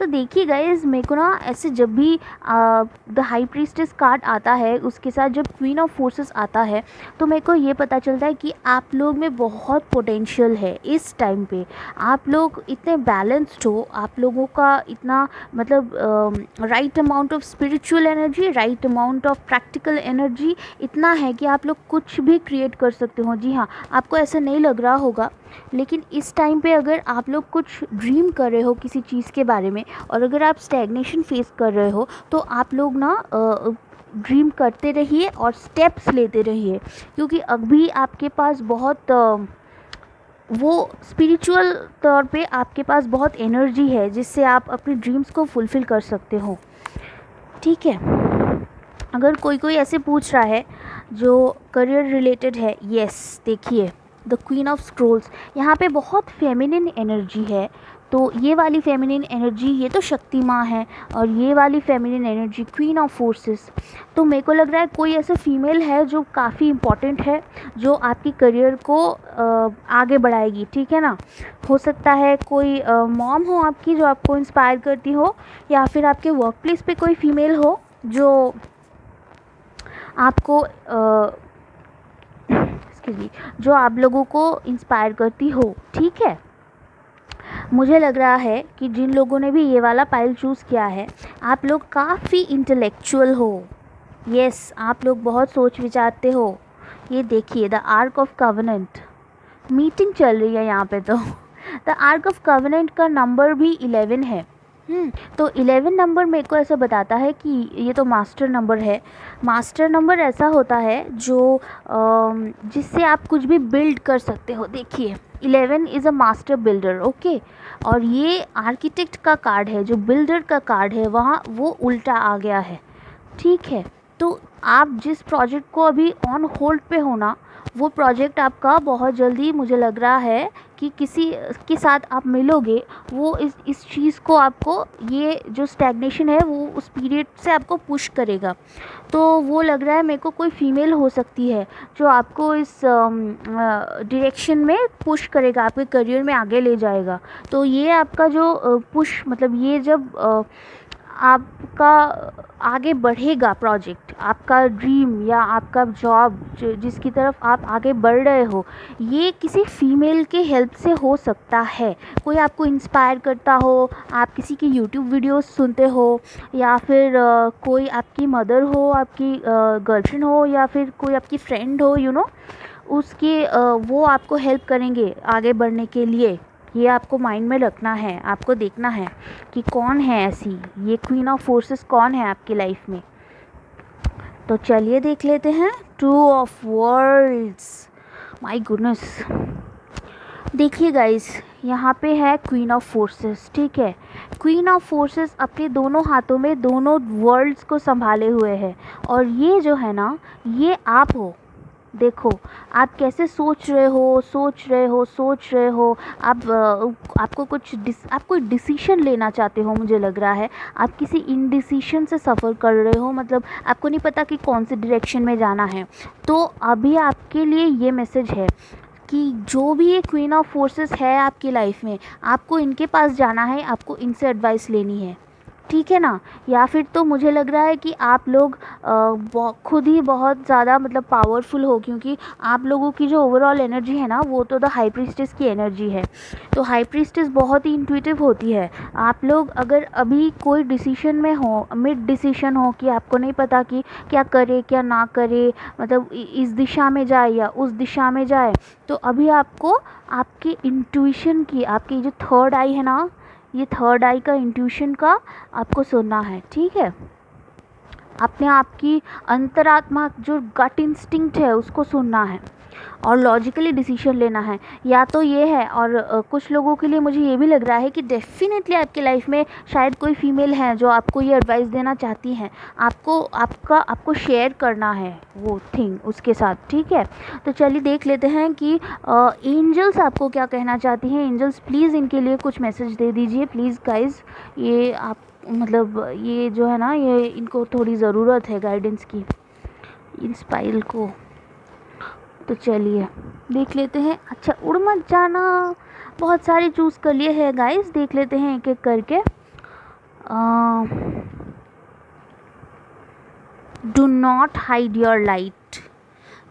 The तो देखिए गाइस, मेरे को ना ऐसे जब भी द हाई प्रीस्टेस कार्ड आता है, उसके साथ जब क्वीन ऑफ फोर्सेस आता है, तो मेरे को ये पता चलता है कि आप लोग में बहुत पोटेंशियल है। इस टाइम पे आप लोग इतने बैलेंस्ड हो, आप लोगों का इतना मतलब right amount of spiritual energy, right amount of practical energy इतना है कि आप लोग कुछ भी क्रिएट कर सकते हो। जी हाँ, आपको ऐसा नहीं लग रहा होगा, लेकिन इस टाइम पे अगर आप लोग कुछ ड्रीम कर रहे हो किसी चीज़ के बारे में, और अगर आप स्टैग्नेशन फेस कर रहे हो, तो आप लोग ना ड्रीम करते रहिए और स्टेप्स लेते रहिए, क्योंकि अभी आपके पास बहुत वो स्पिरिचुअल तौर पे आपके पास बहुत एनर्जी है, जिससे आप अपनी ड्रीम्स को फुलफ़िल कर सकते हो। ठीक है, अगर कोई कोई ऐसे पूछ रहा है जो करियर रिलेटेड है, यस देखिए द क्वीन ऑफ स्क्रोल्स, यहाँ पे बहुत फेमिनिन एनर्जी है। तो ये वाली फेमिनिन एनर्जी, ये तो शक्ति माँ है, और ये वाली feminine energy queen of forces. तो मेरे को लग रहा है कोई ऐसा फीमेल है जो काफ़ी इम्पॉर्टेंट है, जो आपकी करियर को आगे बढ़ाएगी। ठीक है ना, हो सकता है कोई मॉम हो आपकी जो आपको इंस्पायर करती हो, या फिर आपके वर्क प्लेस पे कोई फीमेल हो जो आपको जो आप लोगों को इंस्पायर करती हो। ठीक है, मुझे लग रहा है कि जिन लोगों ने भी ये वाला पाइल चूज़ किया है, आप लोग काफ़ी इंटेलेक्चुअल हो। यस, आप लोग बहुत सोच विचारते हो। ये देखिए the arc of covenant, meeting चल रही है यहाँ पे। तो द आर्क ऑफ कवेनेंट का नंबर भी 11 है। तो 11 नंबर मेरे को ऐसा बताता है कि ये तो मास्टर नंबर है। मास्टर नंबर ऐसा होता है जो जिससे आप कुछ भी बिल्ड कर सकते हो। देखिए 11 is a master builder, okay. और ये आर्किटेक्ट का कार्ड है, जो बिल्डर का कार्ड है वहाँ वो उल्टा आ गया है। ठीक है, तो आप जिस प्रोजेक्ट को अभी ऑन होल्ड पे हो ना, वो प्रोजेक्ट आपका बहुत जल्दी, मुझे लग रहा है कि किसी के साथ आप मिलोगे, वो इस चीज़ को आपको, ये जो स्टैग्नेशन है वो उस पीरियड से आपको पुश करेगा। तो वो लग रहा है मेरे को कोई फीमेल हो सकती है जो आपको इस डायरेक्शन में पुश करेगा, आपके करियर में आगे ले जाएगा। तो ये आपका जो पुश, मतलब ये जब आपका आगे बढ़ेगा प्रोजेक्ट, आपका ड्रीम या आपका जॉब जिसकी तरफ आप आगे बढ़ रहे हो, ये किसी फीमेल के हेल्प से हो सकता है। कोई आपको इंस्पायर करता हो, आप किसी की यूट्यूब वीडियोस सुनते हो, या फिर कोई आपकी मदर हो, आपकी गर्लफ्रेंड हो, या फिर कोई आपकी फ्रेंड हो, उसके वो आपको हेल्प करेंगे आगे बढ़ने के लिए। ये आपको माइंड में रखना है, आपको देखना है कि कौन है ऐसी, ये क्वीन ऑफ फोर्सेस कौन है आपकी लाइफ में। तो चलिए देख लेते हैं two of worlds. My goodness, देखिए गाइस, यहाँ पे है क्वीन ऑफ फोर्सेस। ठीक है, क्वीन ऑफ फोर्सेस अपने दोनों हाथों में दोनों वर्ल्ड्स को संभाले हुए है, और ये जो है ना, ये आप हो। देखो आप कैसे सोच रहे हो। आप कोई डिसीजन लेना चाहते हो, मुझे लग रहा है आप किसी इनडिसीजन से सफ़र कर रहे हो, मतलब आपको नहीं पता कि कौन सी डायरेक्शन में जाना है। तो अभी आपके लिए ये मैसेज है कि जो भी ये क्वीन ऑफ फोर्सेस है आपकी लाइफ में, आपको इनके पास जाना है, आपको इनसे एडवाइस लेनी है। ठीक है ना, या फिर तो मुझे लग रहा है कि आप लोग खुद ही बहुत ज़्यादा मतलब पावरफुल हो, क्योंकि आप लोगों की जो ओवरऑल एनर्जी है ना, वो तो द हाई प्रीस्टेस की एनर्जी है। तो हाई प्रीस्टेस बहुत ही इंट्यूटिव होती है। आप लोग अगर अभी कोई डिसीजन में हो, मिड डिसीजन हो, कि आपको नहीं पता कि क्या करे क्या ना करे, मतलब इस दिशा में जाए या उस दिशा में जाए, तो अभी आपको आपकी इंट्यूशन की, आपकी जो थर्ड आई है ना, ये थर्ड आई का इंट्यूशन का आपको सुनना है। ठीक है, अपने आप की अंतरात्मा जो गट इंस्टिंक्ट है उसको सुनना है, और लॉजिकली डिसीजन लेना है। या तो ये है, और कुछ लोगों के लिए मुझे ये भी लग रहा है कि डेफिनेटली आपकी लाइफ में शायद कोई फीमेल है जो आपको ये एडवाइस देना चाहती हैं, आपको शेयर करना है वो थिंग उसके साथ। ठीक है, तो चलिए देख लेते हैं कि एंजल्स आपको क्या कहना चाहती हैं। एंजल्स प्लीज़ इनके लिए कुछ मैसेज दे दीजिए प्लीज़ गाइज। ये आप मतलब ये जो है ना, ये इनको थोड़ी ज़रूरत है गाइडेंस की, इस पाइल को। तो चलिए देख लेते हैं। अच्छा, उड़ मत जाना, बहुत सारे चूज़ कर लिए हैं गाइस, देख लेते हैं एक एक करके। Do not hide your light.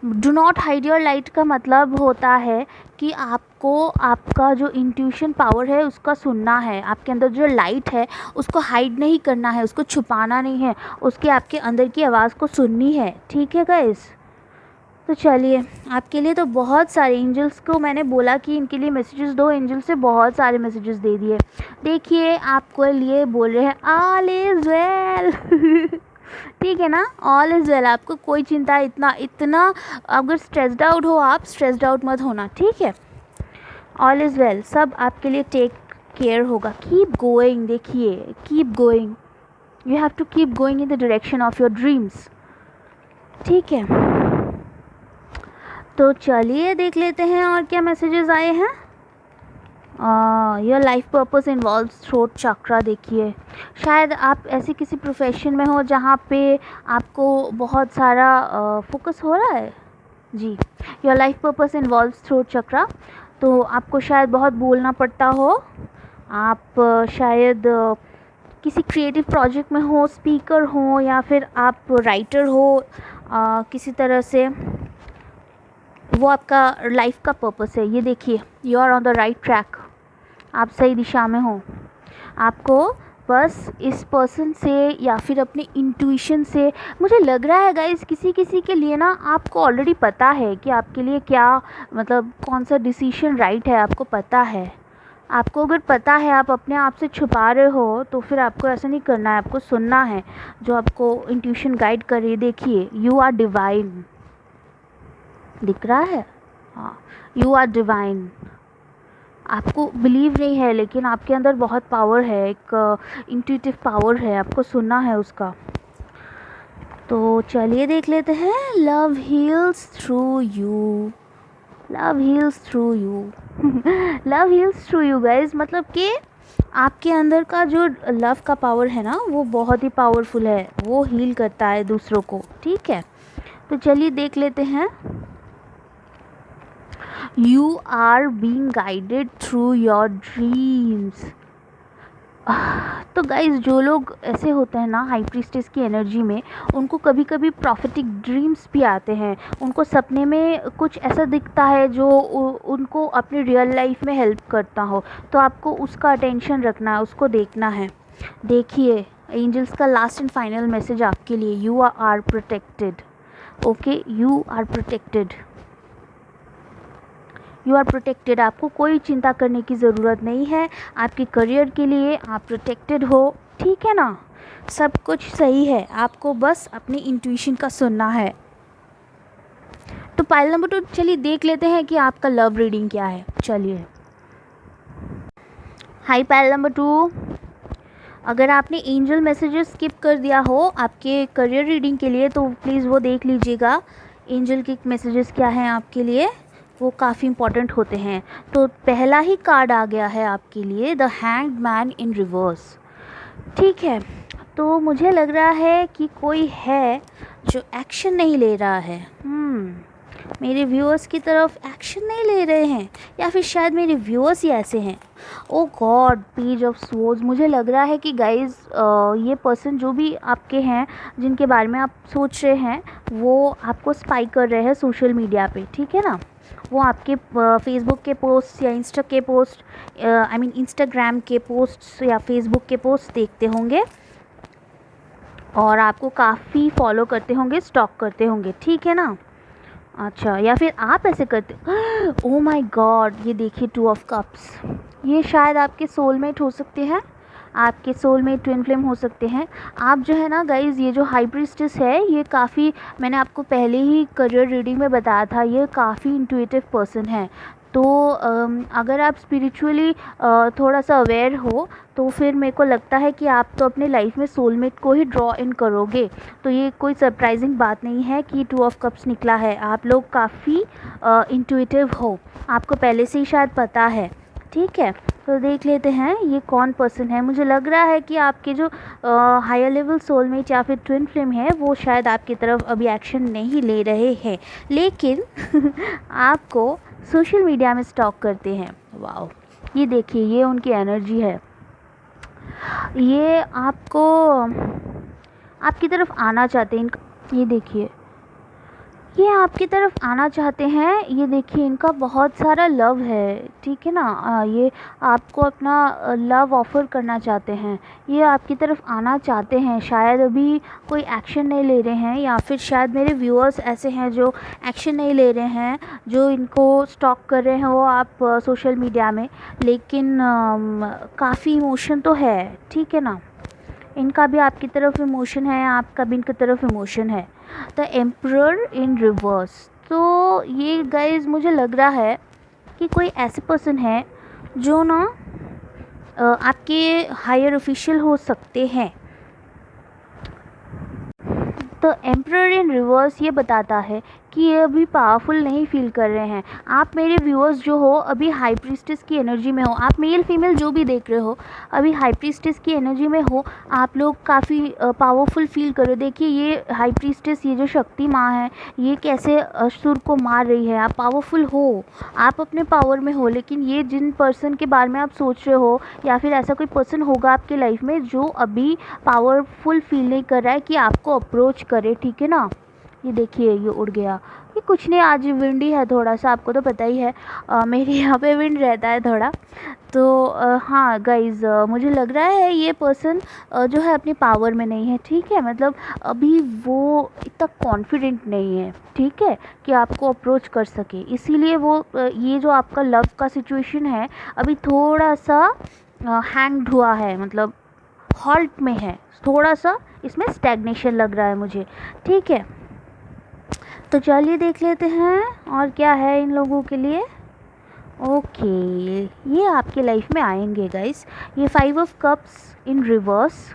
Do not hide your light का मतलब होता है कि आपको आपका जो इंट्यूशन पावर है उसका सुनना है। आपके अंदर जो लाइट है उसको हाइड नहीं करना है, उसको छुपाना नहीं है, उसके आपके अंदर की आवाज़ को सुननी है। ठीक है गाइस? तो चलिए, आपके लिए तो बहुत सारे एंजल्स को मैंने बोला कि इनके लिए मैसेजेस दो, एंजल से बहुत सारे मैसेजेस दे दिए। देखिए आपको लिए बोल रहे हैं ऑल इज़ वेल। ठीक है ना, ऑल इज़ वेल। आपको कोई चिंता इतना अगर स्ट्रेस्ड आउट हो, आप स्ट्रेस्ड आउट मत होना। ठीक है, ऑल इज़ वेल, सब आपके लिए टेक केयर होगा। कीप गोइंग, देखिए keep going, you have to keep going in the direction of your dreams. ठीक है, तो चलिए देख लेते हैं और क्या मैसेजेस आए हैं। Your life purpose involves throat chakra. देखिए शायद आप ऐसे किसी प्रोफेशन में हो जहाँ पे आपको बहुत सारा फोकस हो रहा है। जी, your life purpose involves throat chakra, तो आपको शायद बहुत बोलना पड़ता हो। आप शायद किसी क्रिएटिव प्रोजेक्ट में हो, स्पीकर हो, या फिर आप राइटर हो। किसी तरह से वो आपका लाइफ का पर्पस है। ये देखिए, you are on the right track, आप सही दिशा में हो। आपको बस इस पर्सन से या फिर अपने इंट्यूशन से, मुझे लग रहा है गाइस किसी किसी के लिए ना आपको ऑलरेडी पता है कि आपके लिए क्या, मतलब कौन सा डिसीजन राइट है, आपको पता है। आपको अगर पता है, आप अपने आप से छुपा रहे हो, तो फिर आपको ऐसा नहीं करना है, आपको सुनना है जो आपको इंट्यूशन गाइड करे। देखिए, यू आर डिवाइन, दिख रहा है? हाँ, यू आर डिवाइन। आपको बिलीव नहीं है, लेकिन आपके अंदर बहुत पावर है, एक इंट्यूटिव पावर है, आपको सुनना है उसका। तो चलिए देख लेते हैं। Love heals through you, love heals through you. Love heals through you guys, मतलब कि आपके अंदर का जो लव का पावर है ना, वो बहुत ही पावरफुल है, वो हील करता है दूसरों को। ठीक है, तो चलिए देख लेते हैं। You are being guided through your dreams। तो गाइज, जो लोग ऐसे होते हैं ना हाई प्रीस्टेस की एनर्जी में, उनको कभी कभी प्रॉफिटिक ड्रीम्स भी आते हैं। उनको सपने में कुछ ऐसा दिखता है जो उनको अपनी रियल लाइफ में हेल्प करता हो, तो आपको उसका अटेंशन रखना है, उसको देखना है। देखिए, एंजल्स का लास्ट एंड फाइनल मैसेज आपके लिए, you are protected. Okay, you are protected, you are protected. आपको कोई चिंता करने की ज़रूरत नहीं है। आपके करियर के लिए आप प्रोटेक्टेड हो। ठीक है ना, सब कुछ सही है, आपको बस अपनी इंट्यूशन का सुनना है। तो पाइल नंबर 2, चलिए देख लेते हैं कि आपका लव रीडिंग क्या है। चलिए, हाई पाइल नंबर 2, अगर आपने एंजल मैसेजेस स्किप कर दिया हो आपके करियर रीडिंग के लिए, तो प्लीज़ वो देख लीजिएगा। एंजल के मैसेजेस क्या हैं आपके लिए, वो काफ़ी इंपॉर्टेंट होते हैं। तो पहला ही कार्ड आ गया है आपके लिए, the hanged man in reverse. ठीक है, तो मुझे लग रहा है कि कोई है जो एक्शन नहीं ले रहा है। मेरे व्यूअर्स की तरफ एक्शन नहीं ले रहे हैं, या फिर शायद मेरे व्यूअर्स ही ऐसे हैं। ओ गॉड, पेज ऑफ स्वॉर्ड्स। मुझे लग रहा है कि गाइज़ ये पर्सन जो भी आपके हैं, जिनके बारे में आप सोच रहे हैं, वो आपको स्पाई कर रहे हैं सोशल मीडिया पे। ठीक है ना, वो आपके फेसबुक के पोस्ट या इंस्टा के पोस्ट, इंस्टाग्राम के पोस्ट्स या फेसबुक के पोस्ट देखते होंगे और आपको काफ़ी फॉलो करते होंगे, स्टॉक करते होंगे। ठीक है ना, अच्छा, या फिर आप ऐसे करते। ओह माय गॉड, ये देखिए, 2 ऑफ कप्स। ये शायद आपके सोलमेट हो सकते हैं, आपके सोलमेट ट्विन फ्लेम हो सकते हैं। आप जो है ना गाइज़, ये जो हाई प्रीस्टेस है, ये काफ़ी, मैंने आपको पहले ही करियर रीडिंग में बताया था, ये काफ़ी इंट्यूटिव पर्सन है। तो अगर आप स्पिरिचुअली थोड़ा सा अवेयर हो, तो फिर मेरे को लगता है कि आप तो अपने लाइफ में सोलमेट को ही ड्रॉ इन करोगे। तो ये कोई सरप्राइजिंग बात नहीं है कि 2 ऑफ कप्स निकला है। आप लोग काफ़ी इंट्यूटिव हो, आपको पहले से ही शायद पता है। ठीक है, तो देख लेते हैं ये कौन पर्सन है। मुझे लग रहा है कि आपके जो हायर लेवल सोलमेट या फिर ट्विन फ्लेम है, वो शायद आपकी तरफ अभी एक्शन नहीं ले रहे हैं, लेकिन आपको सोशल मीडिया में स्टॉक करते हैं। वाओ, ये देखिए, ये उनकी एनर्जी है। ये आपको आपकी तरफ आना चाहते हैं। ये देखिए, ये आपकी तरफ आना चाहते हैं। ये देखिए, इनका बहुत सारा लव है, ठीक है ना। ये आपको अपना लव ऑफ़र करना चाहते हैं। ये आपकी तरफ आना चाहते हैं। शायद अभी कोई एक्शन नहीं ले रहे हैं, या फिर शायद मेरे व्यूअर्स ऐसे हैं जो एक्शन नहीं ले रहे हैं, जो इनको स्टॉक कर रहे हैं वो आप सोशल मीडिया में। लेकिन काफ़ी इमोशन तो है, ठीक है ना। इनका भी आपकी तरफ इमोशन है, आपका भी इनकी तरफ इमोशन है। The emperor in reverse. तो ये गाइस मुझे लग रहा है कि कोई ऐसे पर्सन है जो ना आपके हायर ऑफिशियल हो सकते हैं। तो एम्परर इन रिवर्स ये बताता है कि ये अभी पावरफुल नहीं फील कर रहे हैं। आप मेरे व्यूअर्स जो हो अभी हाई प्रीस्टेस की एनर्जी में हो, आप मेल फीमेल जो भी देख रहे हो अभी हाई प्रीस्टेस की एनर्जी में हो। आप लोग काफ़ी पावरफुल फील कर रहे हो। देखिए, ये हाई प्रीस्टेस, ये जो शक्ति माँ है, ये कैसे असुर को मार रही है। आप पावरफुल हो, आप अपने पावर में हो, लेकिन ये जिन पर्सन के बारे में आप सोच रहे हो, या फिर ऐसा कोई पर्सन होगा आपके लाइफ में जो अभी पावरफुल फील नहीं कर रहा है कि आपको अप्रोच करे, ठीक है ना। ये देखिए, ये उड़ गया। ये कुछ नहीं, आज विंडी है थोड़ा सा, आपको तो पता ही है। मेरे यहाँ पे विंड रहता है थोड़ा। तो हाँ गाइज़, मुझे लग रहा है ये पर्सन जो है अपनी पावर में नहीं है, ठीक है। मतलब अभी वो इतना कॉन्फिडेंट नहीं है, ठीक है, कि आपको अप्रोच कर सके। इसीलिए वो ये जो आपका लव का सिचुएशन है अभी थोड़ा सा हैंग्ड हुआ है, मतलब हॉल्ट में है थोड़ा सा। इसमें स्टैग्नेशन लग रहा है मुझे, ठीक है। तो चलिए देख लेते हैं और क्या है इन लोगों के लिए। ओके, ये आपके लाइफ में आएंगे गाइस। ये 5 ऑफ कप्स इन रिवर्स।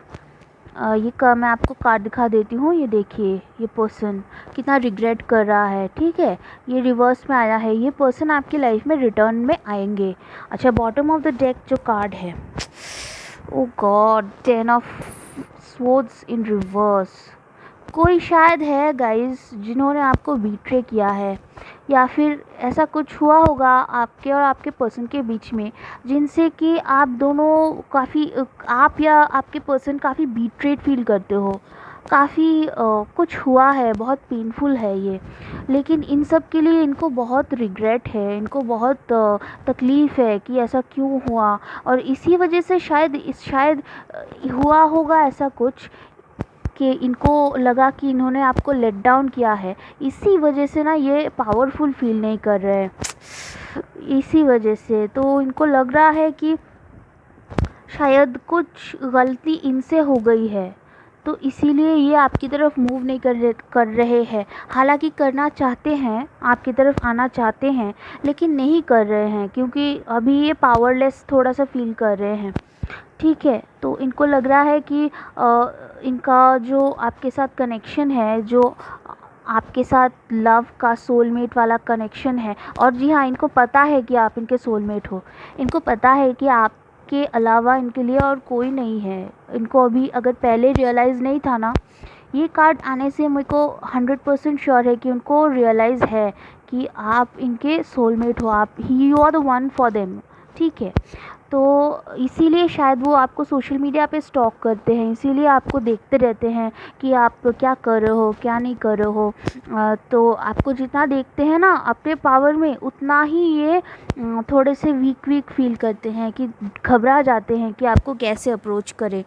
ये मैं आपको कार्ड दिखा देती हूँ। ये देखिए, ये पर्सन कितना रिग्रेट कर रहा है, ठीक है। ये रिवर्स में आया है। ये पर्सन आपकी लाइफ में रिटर्न में आएंगे। अच्छा, बॉटम ऑफ द डेक जो कार्ड है, oh god, 10 of swords in reverse. कोई शायद है गाइस जिन्होंने आपको बीट्रे किया है, या फिर ऐसा कुछ हुआ होगा आपके और आपके पर्सन के बीच में, जिनसे कि आप दोनों काफ़ी आप या आपके पर्सन काफ़ी बीट्रेड फील करते हो। काफ़ी कुछ हुआ है, बहुत पेनफुल है ये। लेकिन इन सब के लिए इनको बहुत रिग्रेट है, इनको बहुत तकलीफ़ है कि ऐसा क्यों हुआ। और इसी वजह से शायद हुआ होगा ऐसा कुछ कि इनको लगा कि इन्होंने आपको लेट डाउन किया है। इसी वजह से ना ये पावरफुल फील नहीं कर रहे हैं, इसी वजह से। तो इनको लग रहा है कि शायद कुछ गलती इनसे हो गई है, तो इसीलिए ये आपकी तरफ मूव नहीं कर रहे हैं। हालांकि करना चाहते हैं, आपकी तरफ आना चाहते हैं, लेकिन नहीं कर रहे हैं, क्योंकि अभी ये पावरलेस थोड़ा सा फील कर रहे हैं, ठीक है। तो इनको लग रहा है कि इनका जो आपके साथ कनेक्शन है, जो आपके साथ लव का सोलमेट वाला कनेक्शन है, और जी हाँ, इनको पता है कि आप इनके सोलमेट हो। इनको पता है कि आपके अलावा इनके लिए और कोई नहीं है। इनको अभी अगर पहले रियलाइज़ नहीं था ना, ये कार्ड आने से मेरे को 100% श्योर है कि उनको रियलाइज़ है कि आप इनके सोलमेट हो, आप you are the one for them, ठीक है। तो इसीलिए शायद वो आपको सोशल मीडिया पे स्टॉक करते हैं, इसीलिए आपको देखते रहते हैं कि आप क्या कर रहे हो, क्या नहीं कर रहे हो। तो आपको जितना देखते हैं ना अपने पावर में, उतना ही ये थोड़े से वीक फील करते हैं, कि घबरा जाते हैं कि आपको कैसे अप्रोच करें।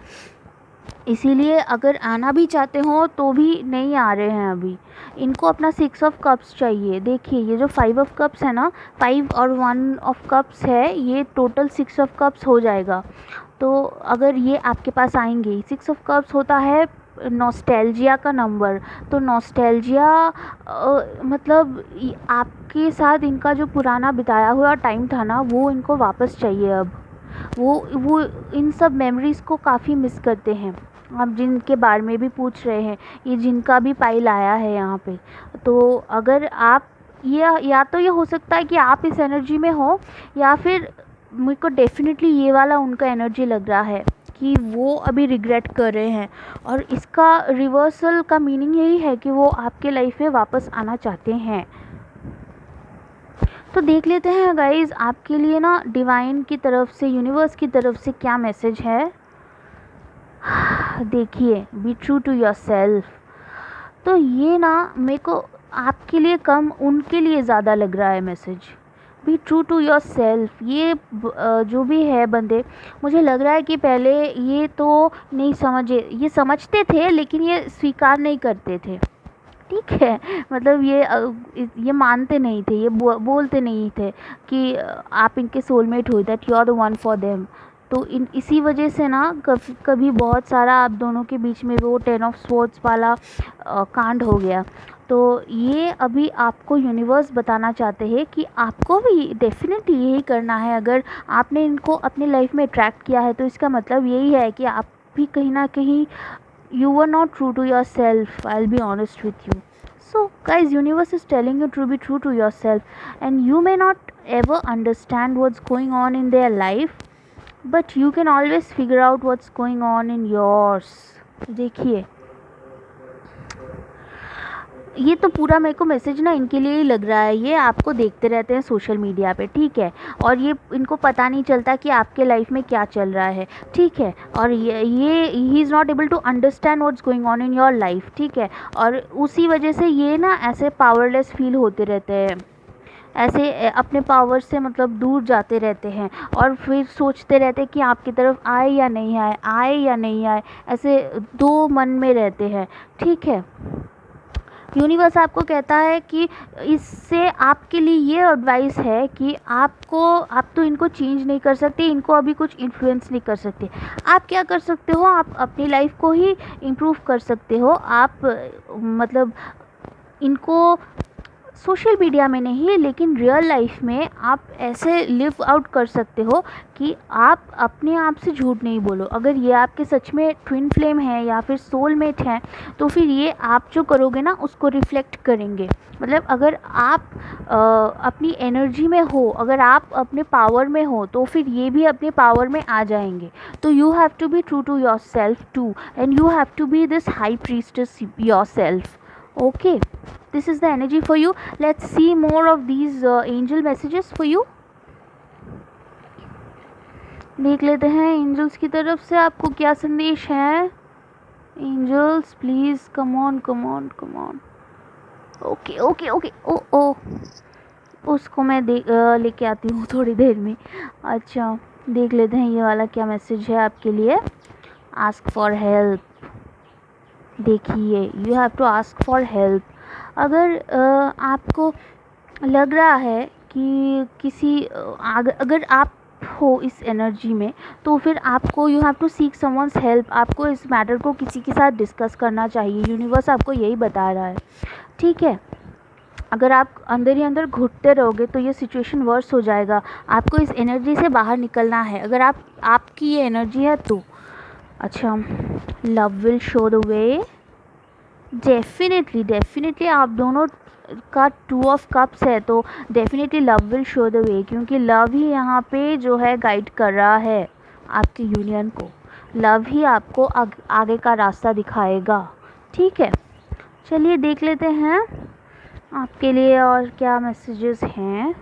इसीलिए अगर आना भी चाहते हो तो भी नहीं आ रहे हैं अभी। इनको अपना 6 ऑफ कप्स चाहिए। देखिए, ये जो 5 ऑफ कप्स है ना, 5 और 1 ऑफ कप्स है, ये टोटल 6 ऑफ कप्स हो जाएगा। तो अगर ये आपके पास आएंगे, 6 ऑफ कप्स होता है नॉस्टैल्जिया का नंबर। तो नॉस्टैल्जिया मतलब आपके साथ इनका जो पुराना बिताया हुआ टाइम था ना, वो इनको वापस चाहिए अब। वो इन सब मेमोरीज़ को काफ़ी मिस करते हैं। आप जिनके बारे में भी पूछ रहे हैं, ये जिनका भी पाइल आया है यहाँ पे, तो अगर आप ये, या तो ये हो सकता है कि आप इस एनर्जी में हो, या फिर मेरे को डेफिनेटली ये वाला उनका एनर्जी लग रहा है कि वो अभी रिग्रेट कर रहे हैं। और इसका रिवर्सल का मीनिंग यही है कि वो आपके लाइफ में वापस आना चाहते हैं। तो देख लेते हैं गाइज़ आपके लिए ना डिवाइन की तरफ से, यूनिवर्स की तरफ से क्या मैसेज है। देखिए, be true to yourself. तो ये ना मेरे को आपके लिए कम उनके लिए ज़्यादा लग रहा है message. Be true to yourself, ये जो भी है बंदे, मुझे लग रहा है कि पहले ये तो नहीं समझे, ये समझते थे लेकिन ये स्वीकार नहीं करते थे। ठीक है, मतलब ये मानते नहीं थे, ये बोलते नहीं थे कि आप इनके सोलमेट हो, that you are the one for them. तो इसी वजह से ना कभी बहुत सारा आप दोनों के बीच में वो 10 ऑफ स्वॉर्ड्स वाला कांड हो गया। तो ये अभी आपको यूनिवर्स बताना चाहते हैं कि आपको भी डेफिनेटली यही करना है। अगर आपने इनको अपनी लाइफ में अट्रैक्ट किया है तो इसका मतलब यही है कि आप भी कहीं ना कहीं you were not true to yourself. I'll be honest with you. So guys, universe is telling you to be true to yourself, and you may not ever understand what's going on in their life, but you can always figure out what's going on in yours. देखिए, ये तो पूरा मेरे को message ना इनके लिए ही लग रहा है। ये आपको देखते रहते हैं सोशल मीडिया पे, ठीक है, और ये इनको पता नहीं चलता कि आपके लाइफ में क्या चल रहा है, ठीक है, और ये he is not able to understand what's going on in your life, ठीक है, और उसी वजह से ये ना ऐसे पावरलेस फील होते रहते हैं, ऐसे अपने पावर से मतलब दूर जाते रहते हैं, और फिर सोचते रहते हैं कि आपकी तरफ आए या नहीं आए, आए या नहीं आए, ऐसे दो मन में रहते हैं, ठीक है। यूनिवर्स आपको कहता है कि इससे आपके लिए ये एडवाइस है कि आप तो इनको चेंज नहीं कर सकते, इनको अभी कुछ इन्फ्लुएंस नहीं कर सकते। आप क्या कर सकते हो, आप अपनी लाइफ को ही इम्प्रूव कर सकते हो। आप मतलब इनको सोशल मीडिया में नहीं लेकिन रियल लाइफ में आप ऐसे लिव आउट कर सकते हो कि आप अपने आप से झूठ नहीं बोलो। अगर ये आपके सच में ट्विन फ्लेम है या फिर सोलमेट हैं तो फिर ये आप जो करोगे ना उसको रिफ्लेक्ट करेंगे। मतलब अगर आप अपनी एनर्जी में हो, अगर आप अपने पावर में हो तो फिर ये भी अपने पावर में आ जाएंगे। तो you have to be true to yourself too, and you have to be this high priestess yourself. Okay, this is the energy for you. Let's see more of these angel messages for you. देख लेते हैं angels की तरफ से आपको क्या संदेश है। Angels please come on come on come on. Okay okay okay, oh oh उसको मैं लेके आती हूँ थोड़ी देर में। अच्छा, देख लेते हैं ये वाला क्या मैसेज है आपके लिए। Ask for help. देखिए, you have to ask for help. अगर आपको लग रहा है कि अगर आप हो इस एनर्जी में तो फिर आपको you have to seek someone's help. आपको इस मैटर को किसी के साथ डिस्कस करना चाहिए। यूनिवर्स आपको यही बता रहा है, ठीक है। अगर आप अंदर ही अंदर घुटते रहोगे तो ये सिचुएशन वर्स हो जाएगा। आपको इस एनर्जी से बाहर निकलना है अगर आपकी ये एनर्जी है तो। अच्छा, love will show the way. Definitely आप दोनों का 2 ऑफ कप्स है तो definitely love will show the वे, क्योंकि लव ही यहाँ पे जो है गाइड कर रहा है आपकी यूनियन को। लव ही आपको आगे का रास्ता दिखाएगा, ठीक है। चलिए देख लेते हैं आपके लिए और क्या मैसेजेस हैं।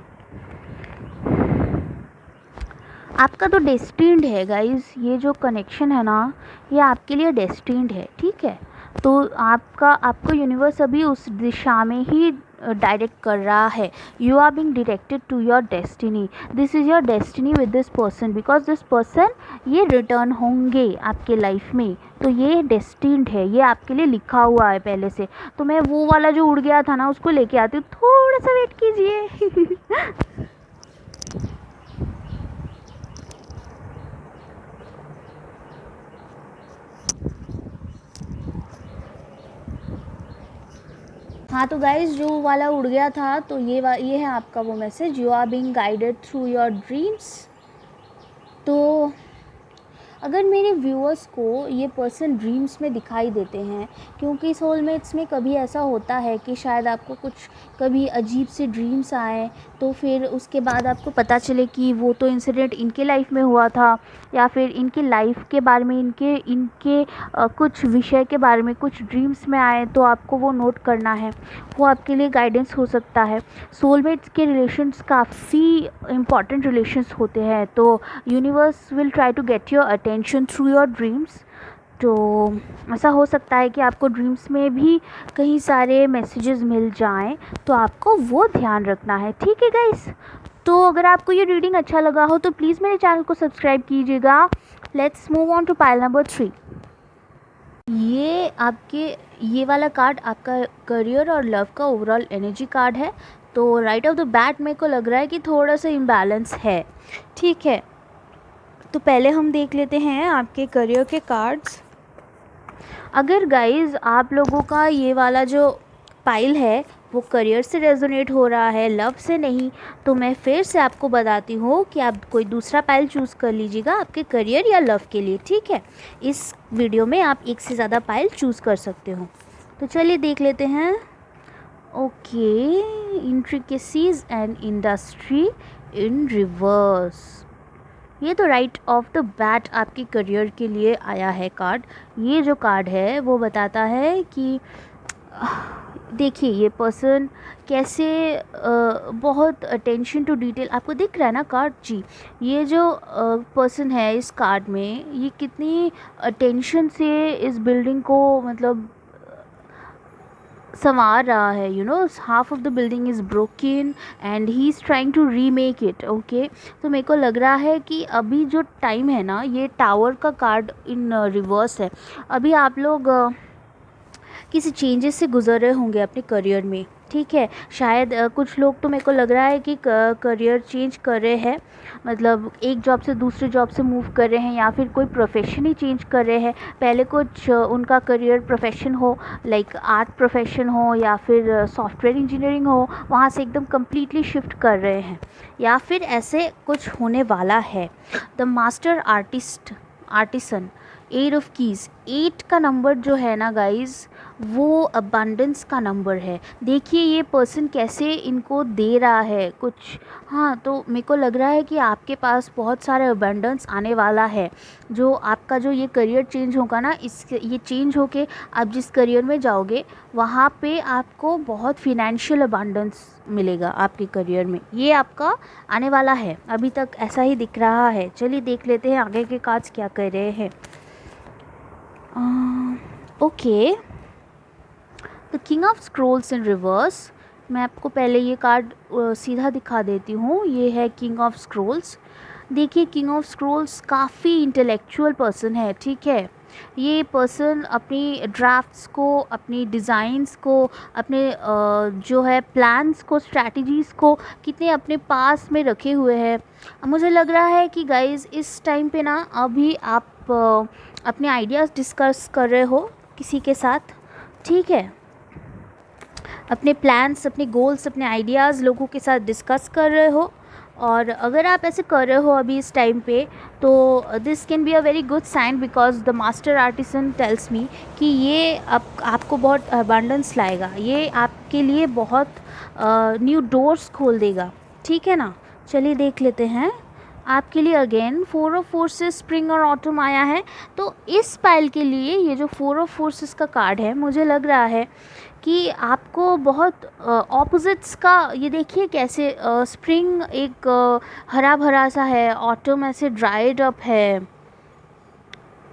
आपका तो डेस्टिन्ड है गाइस, ये जो कनेक्शन है ना ये आपके लिए डेस्टिन्ड है, ठीक है। तो आपको यूनिवर्स अभी उस दिशा में ही डायरेक्ट कर रहा है। You are being directed to your destiny. This is your destiny with this person, because this person ये रिटर्न होंगे आपके लाइफ में। तो ये डेस्टिन्ड है, ये आपके लिए लिखा हुआ है पहले से। तो मैं वो वाला जो उड़ गया था ना उसको लेके आती हूँ, थोड़ा सा वेट कीजिए। हाँ तो गाइज जो वाला उड़ गया था तो ये है आपका वो मैसेज। You are being guided through your dreams. तो अगर मेरे व्यूअर्स को ये पर्सन ड्रीम्स में दिखाई देते हैं, क्योंकि सोलमेट्स में कभी ऐसा होता है कि शायद आपको कुछ कभी अजीब से ड्रीम्स आए तो फिर उसके बाद आपको पता चले कि वो तो इंसिडेंट इनके लाइफ में हुआ था, या फिर इनके लाइफ के बारे में इनके कुछ विषय के बारे में कुछ ड्रीम्स में आए, तो आपको वो नोट करना है। वो आपके लिए गाइडेंस हो सकता है। सोलमेट्स के रिलेशंस काफ़ी इम्पॉर्टेंट रिलेशंस होते हैं, तो universe will try to get your attention through your dreams. तो ऐसा हो सकता है कि आपको ड्रीम्स में भी कई सारे मैसेजेस मिल जाएं, तो आपको वो ध्यान रखना है, ठीक है गाइस। तो अगर आपको ये रीडिंग अच्छा लगा हो तो प्लीज़ मेरे चैनल को सब्सक्राइब कीजिएगा। Let's move on to pile number 3। ये वाला कार्ड आपका करियर और लव का ओवरऑल एनर्जी कार्ड है। तो राइट ऑफ द बैट मेरे को लग रहा है कि थोड़ा सा इम्बैलेंस है, ठीक है। तो पहले हम देख लेते हैं आपके करियर के कार्ड्स। अगर गाइज आप लोगों का ये वाला जो पाइल है वो करियर से रेजोनेट हो रहा है, लव से नहीं, तो मैं फिर से आपको बताती हूँ कि आप कोई दूसरा पाइल चूज़ कर लीजिएगा आपके करियर या लव के लिए, ठीक है। इस वीडियो में आप एक से ज़्यादा पाइल चूज़ कर सकते हो। तो चलिए देख लेते हैं। Okay, intricacies and industry in reverse. ये तो राइट ऑफ द बैट आपके करियर के लिए आया है कार्ड। ये जो कार्ड है वो बताता है कि देखिए ये पर्सन कैसे बहुत अटेंशन टू डिटेल, आपको दिख रहा है ना कार्ड जी। ये जो पर्सन है इस कार्ड में, ये कितनी अटेंशन से इस बिल्डिंग को मतलब संवार रहा है। You know, half of the building is broken and he is trying to remake it. Okay, तो मेरे को लग रहा है कि अभी जो टाइम है ना, ये टावर का कार्ड इन रिवर्स है। अभी आप लोग किसी चेंजेस से गुजर रहे होंगे अपने करियर में, ठीक है। शायद कुछ लोग तो मेरे को लग रहा है कि करियर चेंज कर रहे हैं, मतलब एक जॉब से दूसरे जॉब से मूव कर रहे हैं, या फिर कोई प्रोफेशन ही चेंज कर रहे हैं। पहले कुछ उनका करियर प्रोफेशन हो, लाइक आर्ट प्रोफेशन हो या फिर सॉफ्टवेयर इंजीनियरिंग हो, वहाँ से एकदम कम्प्लीटली शिफ्ट कर रहे हैं, या फिर ऐसे कुछ होने वाला है। The master artisan, 8 of keys, 8 का नंबर जो है ना गाइज़, वो अबंडेंस का नंबर है। देखिए ये पर्सन कैसे इनको दे रहा है कुछ। हाँ, तो मेरे को लग रहा है कि आपके पास बहुत सारे अबंडेंस आने वाला है। जो आपका जो ये करियर चेंज होगा ना, ये चेंज होके आप जिस करियर में जाओगे वहाँ पे आपको बहुत फिनेंशियल अबंडेंस मिलेगा आपके करियर में। ये आपका आने वाला है, अभी तक ऐसा ही दिख रहा है। चलिए देख लेते हैं आगे के कार्ड्स क्या कर रहे हैं। Okay, the king of scrolls in reverse. मैं आपको पहले ये कार्ड सीधा दिखा देती हूँ। ये है किंग ऑफ स्क्रोल्स। देखिए किंग ऑफ स्क्रोल्स काफ़ी इंटेलेक्चुअल पर्सन है, ठीक है। ये पर्सन अपनी ड्राफ्ट्स को, अपनी डिज़ाइंस को, अपने जो है प्लान्स को, स्ट्रैटेजीज़ को कितने अपने पास में रखे हुए हैं। मुझे लग रहा है कि गाइज़ इस टाइम पे ना अभी आप अपने आइडियाज़ डिस्कस कर रहे हो किसी के साथ, ठीक है। अपने प्लान्स, अपने गोल्स, अपने आइडियाज़ लोगों के साथ डिस्कस कर रहे हो। और अगर आप ऐसे कर रहे हो अभी इस टाइम पे, तो this can be a very good sign, because the master artisan tells me कि ये आपको बहुत अबंडेंस लाएगा, ये आपके लिए बहुत न्यू डोर्स खोल देगा, ठीक है ना। चलिए देख लेते हैं आपके लिए। अगेन 4 ऑफ फोर्सेस, स्प्रिंग और ऑटम आया है। तो इस पाइल के लिए ये जो 4 ऑफ फोर्सेस का कार्ड है, मुझे लग रहा है कि आपको बहुत ऑपोजिट्स का, ये देखिए कैसे स्प्रिंग एक हरा भरा सा है, ऑटम ऐसे ड्राइड अप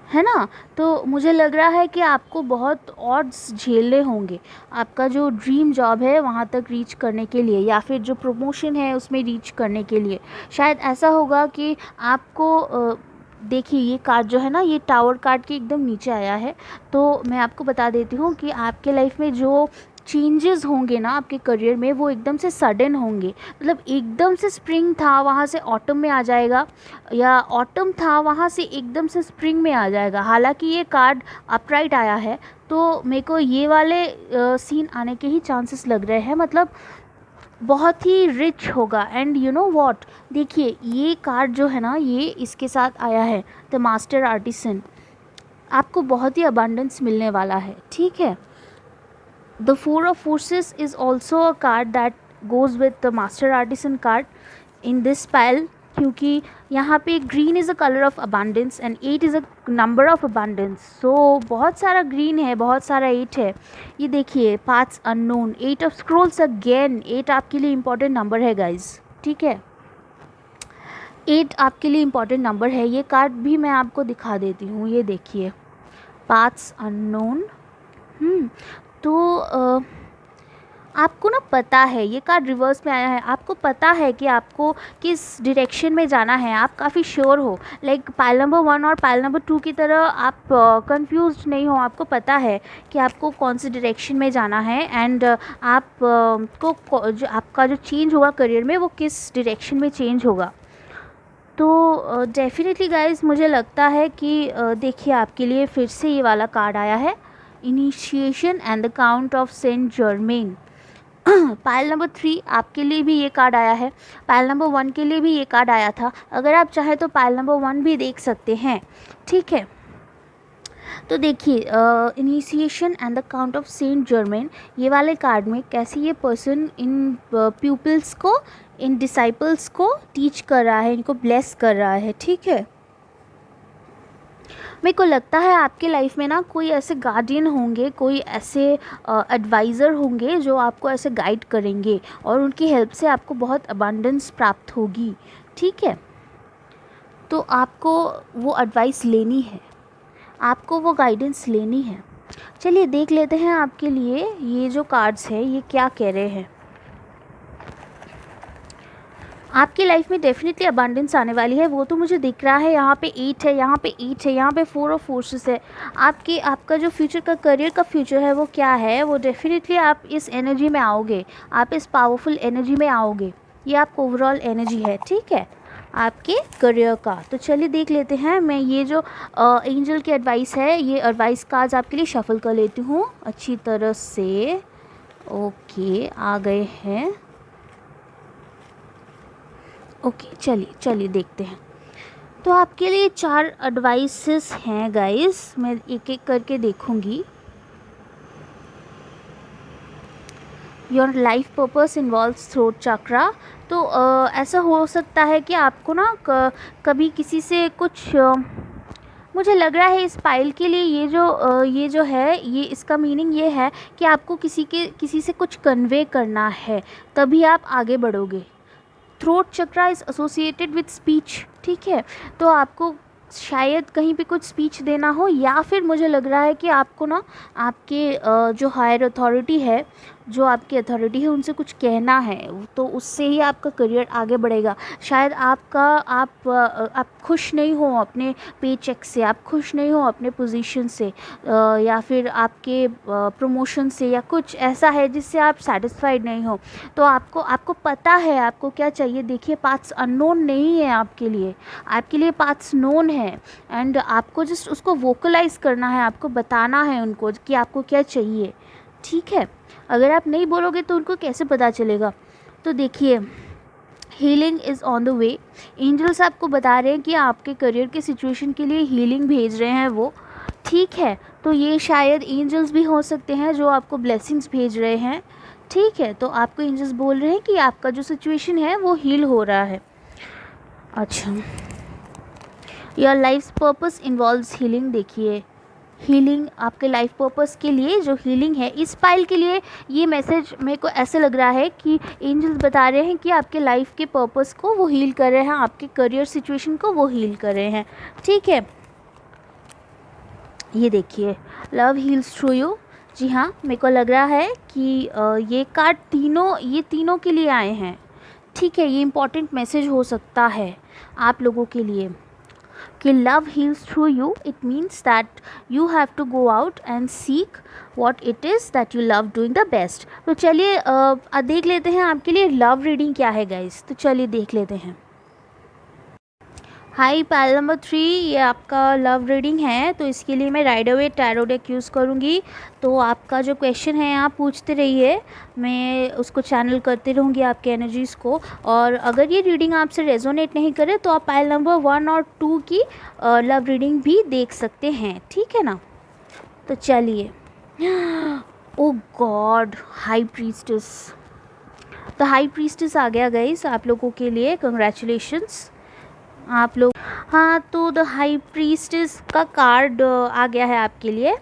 है ना। तो मुझे लग रहा है कि आपको बहुत ऑड्स झेलने होंगे आपका जो ड्रीम जॉब है वहाँ तक रीच करने के लिए, या फिर जो प्रमोशन है उसमें रीच करने के लिए। शायद ऐसा होगा कि आपको देखिए ये कार्ड जो है ना, ये टावर कार्ड के एकदम नीचे आया है। तो मैं आपको बता देती हूँ कि आपके लाइफ में जो चेंजेस होंगे ना आपके करियर में, वो एकदम से सडन होंगे। मतलब एकदम से स्प्रिंग था वहाँ से ऑटम में आ जाएगा, या ऑटम था वहाँ से एकदम से स्प्रिंग में आ जाएगा। हालांकि ये कार्ड अपराइट आया है, तो मेरे को ये वाले सीन आने के ही चांसेस लग रहे हैं। मतलब बहुत ही रिच होगा। एंड यू नो व्हाट, देखिए ये कार्ड जो है ना, ये इसके साथ आया है द मास्टर आर्टिसन। आपको बहुत ही अबंडेंस मिलने वाला है, ठीक है। The 4 of forces is also a card that goes with the master artisan card in this pile, क्योंकि यहाँ पे green is a colour of abundance and 8 is a number of abundance. So बहुत सारा ग्रीन है, बहुत सारा 8 है। ये देखिए paths unknown, 8 of scrolls again. 8 आपके लिए इम्पॉर्टेंट नंबर है गाइज, ठीक है। 8 आपके लिए इम्पॉर्टेंट नंबर है। ये कार्ड भी मैं आपको दिखा देती हूँ, ये देखिए पाथ्स अननोन। तो आपको ना पता है, ये कार्ड रिवर्स में आया है, आपको पता है कि आपको किस डायरेक्शन में जाना है, आप काफ़ी श्योर हो। लाइक पाइल नंबर 1 और पाइल नंबर 2 की तरह आप कंफ्यूज नहीं हो, आपको पता है कि आपको कौन सी डायरेक्शन में जाना है एंड आप जो आपका जो चेंज होगा करियर में वो किस डायरेक्शन में चेंज होगा। तो डेफिनेटली गाइज मुझे लगता है कि देखिए आपके लिए फिर से ये वाला कार्ड आया है, initiation and the count of Saint Germain. Pile number 3 आपके लिए भी ये कार्ड आया है, पाइल नंबर 1 के लिए भी ये कार्ड आया था। अगर आप चाहें तो पाइल नंबर 1 भी देख सकते हैं, ठीक है। तो देखिए initiation and the count of Saint Germain, ये वाले कार्ड में कैसे ये पर्सन इन प्यूपिल्स को, इन डिसाइपल्स को टीच कर रहा है, इनको ब्लेस कर रहा है, ठीक है। मेरे को लगता है आपके लाइफ में ना कोई ऐसे गार्डियन होंगे, कोई ऐसे एडवाइज़र होंगे जो आपको ऐसे गाइड करेंगे और उनकी हेल्प से आपको बहुत अबंडेंस प्राप्त होगी, ठीक है। तो आपको वो एडवाइस लेनी है, आपको वो गाइडेंस लेनी है। चलिए देख लेते हैं आपके लिए ये जो कार्ड्स हैं ये क्या कह रहे हैं। आपकी लाइफ में डेफिनेटली अबंडेंस आने वाली है, वो तो मुझे दिख रहा है। यहाँ पे 8 है, यहाँ पे 8 है, यहाँ पे 4 ऑफ फोर्सेस है। आपका जो फ्यूचर का करियर का फ्यूचर है वो क्या है, वो डेफिनेटली आप इस एनर्जी में आओगे, आप इस पावरफुल एनर्जी में आओगे। ये आपका ओवरऑल एनर्जी है, ठीक है, आपके करियर का। तो चलिए देख लेते हैं। मैं ये जो एंजल की एडवाइस है, ये एडवाइस कार्ड्स आपके लिए शफल कर लेती हूँ अच्छी तरह से। ओके, आ गए हैं। ओके, चलिए देखते हैं। तो आपके लिए 4 एडवाइसेस हैं गाइस, मैं एक एक करके देखूंगी। Your life purpose involves throat chakra. तो ऐसा हो सकता है कि आपको ना कभी किसी से कुछ मुझे लग रहा है इस पाइल के लिए ये जो है, ये इसका मीनिंग ये है कि आपको किसी से कुछ कन्वे करना है, तभी आप आगे बढ़ोगे। Throat chakra is associated with speech, ठीक है। तो आपको शायद कहीं पे कुछ स्पीच देना हो, या फिर मुझे लग रहा है कि आपको ना आपके जो हायर अथॉरिटी है, जो आपकी अथॉरिटी है, उनसे कुछ कहना है, तो उससे ही आपका करियर आगे बढ़ेगा। शायद आप खुश नहीं हो अपने पे चेक से, आप खुश नहीं हो अपने पोजीशन से, या फिर आपके प्रमोशन से, या कुछ ऐसा है जिससे आप सेटिस्फाइड नहीं हो। तो आपको पता है आपको क्या चाहिए। देखिए पाथ्स अननोन नहीं है आपके लिए पाथ्स नोन है, एंड आपको जस्ट उसको वोकलाइज करना है, आपको बताना है उनको कि आपको क्या चाहिए, ठीक है। अगर आप नहीं बोलोगे तो उनको कैसे पता चलेगा। तो देखिए healing is on the way. Angels आपको बता रहे हैं कि आपके करियर के सिचुएशन के लिए हीलिंग भेज रहे हैं वो, ठीक है। तो ये शायद एंजल्स भी हो सकते हैं जो आपको ब्लेसिंग्स भेज रहे हैं, ठीक है। तो आपको एंजल्स बोल रहे हैं कि आपका जो सिचुएशन है वो हील हो रहा है। अच्छा, your life purpose involves healing. देखिए हीलिंग आपके लाइफ पर्पस के लिए जो हीलिंग है, इस पाइल के लिए ये मैसेज मेरे को ऐसे लग रहा है कि एंजल्स बता रहे हैं कि आपके लाइफ के पर्पस को वो हील कर रहे हैं, आपके करियर सिचुएशन को वो हील कर रहे हैं, ठीक है। ये देखिए लव हील्स थ्रू यू। जी हाँ, मेरे को लग रहा है कि ये कार्ड तीनों के लिए आए हैं, ठीक है। ये इम्पॉर्टेंट मैसेज हो सकता है आप लोगों के लिए कि love heals through you. It means that you have to go out and seek what it is that you love doing the best. तो चलिए देख लेते हैं आपके लिए लव रीडिंग क्या है गाइस। तो चलिए देख लेते हैं। हाई पाइल नंबर 3, ये आपका लव रीडिंग है। तो इसके लिए मैं Rider Waite tarot deck use करूँगी। तो आपका जो क्वेश्चन है आप पूछते रहिए, मैं उसको चैनल करते रहूँगी आपके एनर्जीज़ को। और अगर ये रीडिंग आपसे रेजोनेट नहीं करे तो आप पाइल नंबर 1 और 2 की लव रीडिंग भी देख सकते हैं, ठीक है ना। तो चलिए, ओ गॉड, हाई प्रीस्टेस। तो हाई प्रीस्टेस आ गया गाइस आप लोगों के लिए, कंग्रेचुलेशंस आप लोग। हाँ, तो द हाई प्रीस्टेस का कार्ड आ गया है आपके लिए।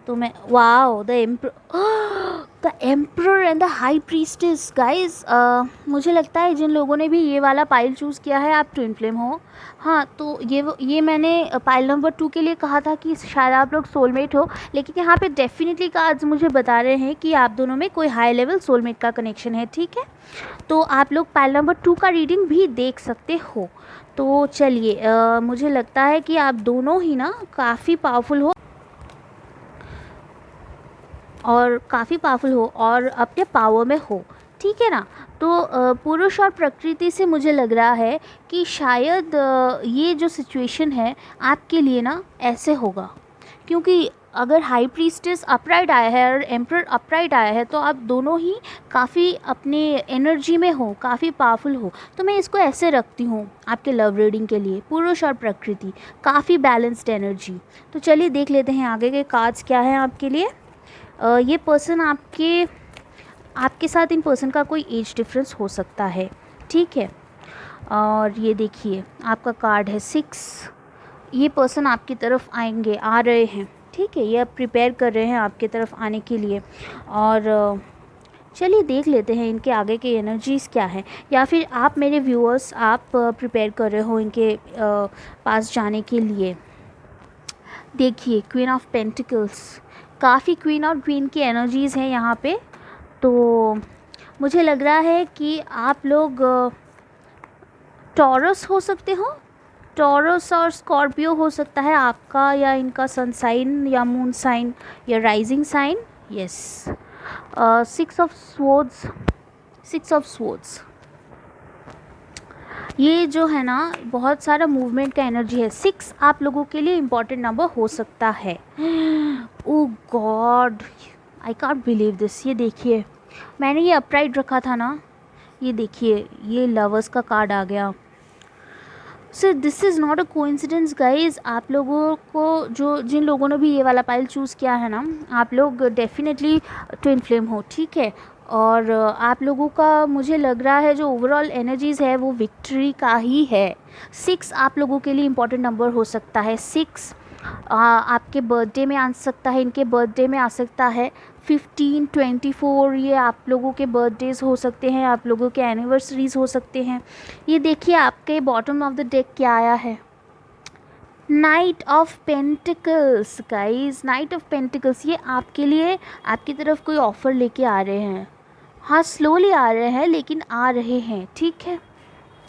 तो मैं wow the the emperor and the high priestess guys, मुझे लगता है जिन लोगों ने भी ये वाला पाइल चूज़ किया है आप ट्विन फ्लेम हो। हाँ, तो ये मैंने पाइल नंबर 2 के लिए कहा था कि शायद आप लोग सोलमेट हो, लेकिन यहाँ पे डेफिनेटली कार्ड्स मुझे बता रहे हैं कि आप दोनों में कोई हाई लेवल सोलमेट का कनेक्शन है, ठीक है। तो आप लोग पाइल नंबर 2 का रीडिंग भी देख सकते हो। तो चलिए, मुझे लगता है कि आप दोनों ही ना काफ़ी पावरफुल हो और अपने पावर में हो, ठीक है ना। तो पुरुष और प्रकृति से मुझे लग रहा है कि शायद ये जो सिचुएशन है आपके लिए ना ऐसे होगा, क्योंकि अगर हाई प्रीस्टेस अपराइट आया है और एम्परर अपराइट आया है तो आप दोनों ही काफ़ी अपने एनर्जी में हो, काफ़ी पावरफुल हो। तो मैं इसको ऐसे रखती हूँ आपके लव रीडिंग के लिए, पुरुष और प्रकृति काफ़ी बैलेंस्ड एनर्जी। तो चलिए देख लेते हैं आगे के कार्ड्स क्या है आपके लिए। ये पर्सन आपके साथ इन पर्सन का कोई एज डिफरेंस हो सकता है, ठीक है। और ये देखिए आपका कार्ड है 6। ये पर्सन आपकी तरफ आ रहे हैं, ठीक है। ये अब प्रिपेयर कर रहे हैं आपकी तरफ आने के लिए। और चलिए देख लेते हैं इनके आगे के एनर्जीज़ क्या है, या फिर आप मेरे व्यूअर्स आप प्रिपेयर कर रहे हो इनके पास जाने के लिए। देखिए क्वीन ऑफ पेंटिकल्स, काफ़ी क्वीन और क्वीन की एनर्जीज़ हैं यहाँ पे। तो मुझे लग रहा है कि आप लोग टॉरस हो सकते हो, टॉरस और स्कॉर्पियो हो सकता है आपका या इनका सन साइन या मून साइन या rising sign. Yes, 6 of swords, ये जो है ना बहुत सारा मूवमेंट का एनर्जी है। 6 आप लोगों के लिए इम्पॉर्टेंट नंबर हो सकता है। Oh god, I can't believe this. ये देखिए मैंने ये अपराइट रखा था ना, ये देखिए ये लवर्स का कार्ड आ गया। So this is not a coincidence guys. आप लोगों को जिन लोगों ने भी ये वाला पाइल चूज़ किया है ना, आप लोग डेफिनेटली ट्विन फ्लेम हो, ठीक है। और आप लोगों का मुझे लग रहा है जो ओवरऑल एनर्जीज़ है वो विक्ट्री का ही है। 6 आप लोगों के लिए इम्पॉर्टेंट नंबर हो सकता है। 6 आपके बर्थडे में आ सकता है, इनके बर्थडे में आ सकता है। 15, 24 ये आप लोगों के बर्थडेज़ हो सकते हैं, आप लोगों के एनिवर्सरीज़ हो सकते हैं। ये देखिए आपके बॉटम ऑफ द डेक क्या आया है, night of pentacles guys, night of pentacles. ये आपके लिए आपकी तरफ कोई ऑफ़र लेके आ रहे हैं। हाँ, स्लोली आ रहे हैं लेकिन आ रहे हैं, ठीक है।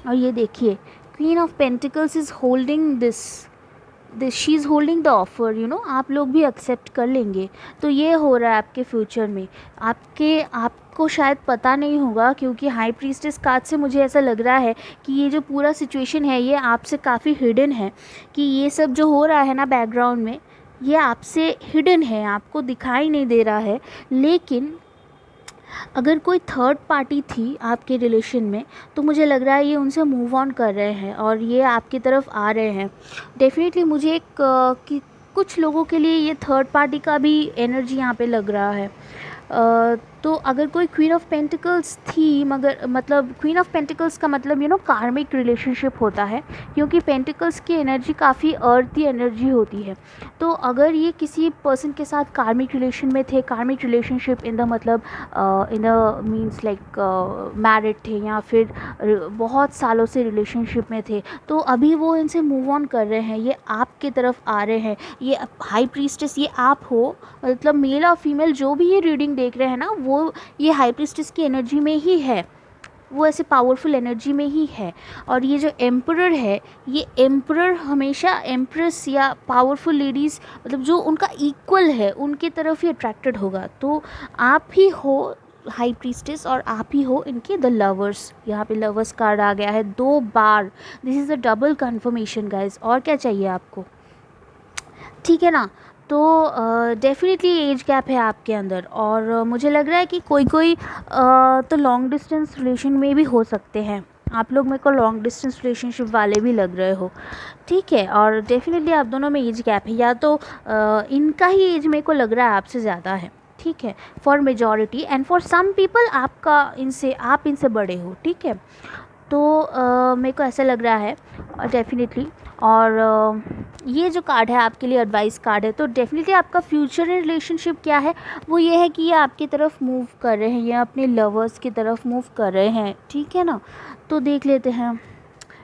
और ये देखिए queen of pentacles is holding this she is holding the offer, you know, आप लोग भी एक्सेप्ट कर लेंगे। तो ये हो रहा है आपके फ्यूचर में। आपको शायद पता नहीं होगा, क्योंकि हाई प्रीस्टेस कार्ड से मुझे ऐसा लग रहा है कि ये जो पूरा सिचुएशन है ये आपसे काफ़ी हिडन है, कि ये सब जो हो रहा है ना बैकग्राउंड में ये आपसे हिडन है, आपको दिखाई नहीं दे रहा है। लेकिन अगर कोई थर्ड पार्टी थी आपके रिलेशन में तो मुझे लग रहा है ये उनसे मूव ऑन कर रहे हैं और ये आपकी तरफ आ रहे हैं। डेफिनेटली मुझे कि कुछ लोगों के लिए ये थर्ड पार्टी का भी एनर्जी यहाँ पे लग रहा है। तो अगर कोई क्वीन ऑफ पेंटिकल्स थी, मगर मतलब क्वीन ऑफ पेंटिकल्स का मतलब कार्मिक रिलेशनशिप होता है, क्योंकि पेंटिकल्स की एनर्जी काफ़ी अर्थी एनर्जी होती है। तो अगर ये किसी पर्सन के साथ कार्मिक रिलेशन में थे, कार्मिक रिलेशनशिप इन द मतलब in the means like married थे या फिर बहुत सालों से रिलेशनशिप में थे, तो अभी वो इनसे मूव ऑन कर रहे हैं, ये आपके तरफ आ रहे हैं। ये हाई प्रीस्टेस ये आप हो, मतलब मेल और फीमेल जो भी ये रीडिंग देख रहे हैं ना वो ये हाई प्रीस्टेस की एनर्जी में ही है, वो ऐसे पावरफुल एनर्जी में ही है। और ये जो एम्परर है, ये एम्परर हमेशा एम्प्रेस या पावरफुल लेडीज़ मतलब जो उनका इक्वल है उनके तरफ ही अट्रैक्टेड होगा। तो आप ही हो हाई प्रीस्टेस और आप ही हो इनके द लवर्स। यहाँ पे लवर्स कार्ड आ गया है 2 बार। This is a double confirmation guys, और क्या चाहिए आपको, ठीक है ना। तो डेफिनेटली एज गैप है आपके अंदर, और मुझे लग रहा है कि कोई तो लॉन्ग डिस्टेंस रिलेशन में भी हो सकते हैं। आप लोग मेरे को लॉन्ग डिस्टेंस रिलेशनशिप वाले भी लग रहे हो, ठीक है। और डेफिनेटली आप दोनों में एज गैप है, या तो इनका ही एज मेरे को लग रहा है आपसे ज़्यादा है, ठीक है, for majority. And for some people आप इनसे बड़े हो, ठीक है। तो मेरे को ऐसा लग रहा है डेफिनेटली। और ये जो कार्ड है आपके लिए एडवाइस कार्ड है। तो डेफिनेटली आपका फ्यूचर इन रिलेशनशिप क्या है, वो ये है कि ये आपकी तरफ मूव कर रहे हैं, ये अपने लवर्स की तरफ मूव कर रहे हैं, ठीक है ना। तो देख लेते हैं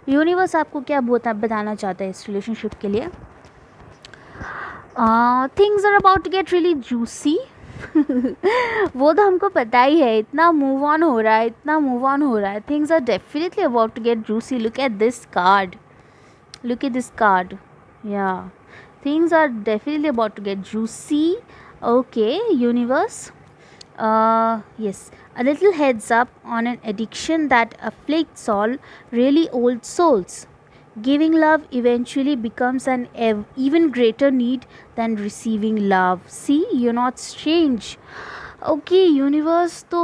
यूनिवर्स आपको क्या बताना चाहता है इस रिलेशनशिप के लिए। Things are about to get really juicy. वो तो हमको पता ही है, इतना मूव ऑन हो रहा है, इतना मूव ऑन हो रहा है। Things are definitely about to get juicy. Look at this card, look at this card. Yeah, things are definitely about to get juicy. Okay, universe, yes, a little heads up on an addiction that afflicts all really old souls. Giving love eventually becomes an even greater need than receiving love. See, you're not strange. Okay, universe, तो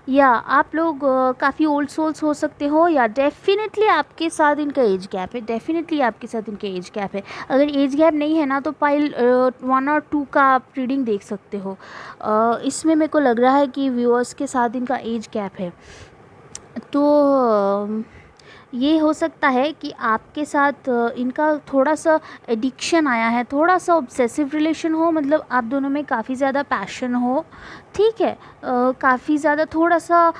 या आप लोग काफ़ी old souls हो सकते हो, या definitely आपके साथ इनका एज गैप है, डेफिनेटली आपके साथ इनका एज गैप है। अगर एज गैप नहीं है ना तो पाइल 1 और 2 का आप रीडिंग देख सकते हो। इसमें मेरे को लग रहा है कि व्यूअर्स के साथ इनका एज गैप है। तो ये हो सकता है कि आपके साथ इनका थोड़ा सा एडिक्शन आया है, थोड़ा सा ऑब्सेसिव रिलेशन हो, मतलब आप दोनों में काफ़ी ज़्यादा पैशन हो, ठीक है, काफ़ी ज़्यादा थोड़ा सा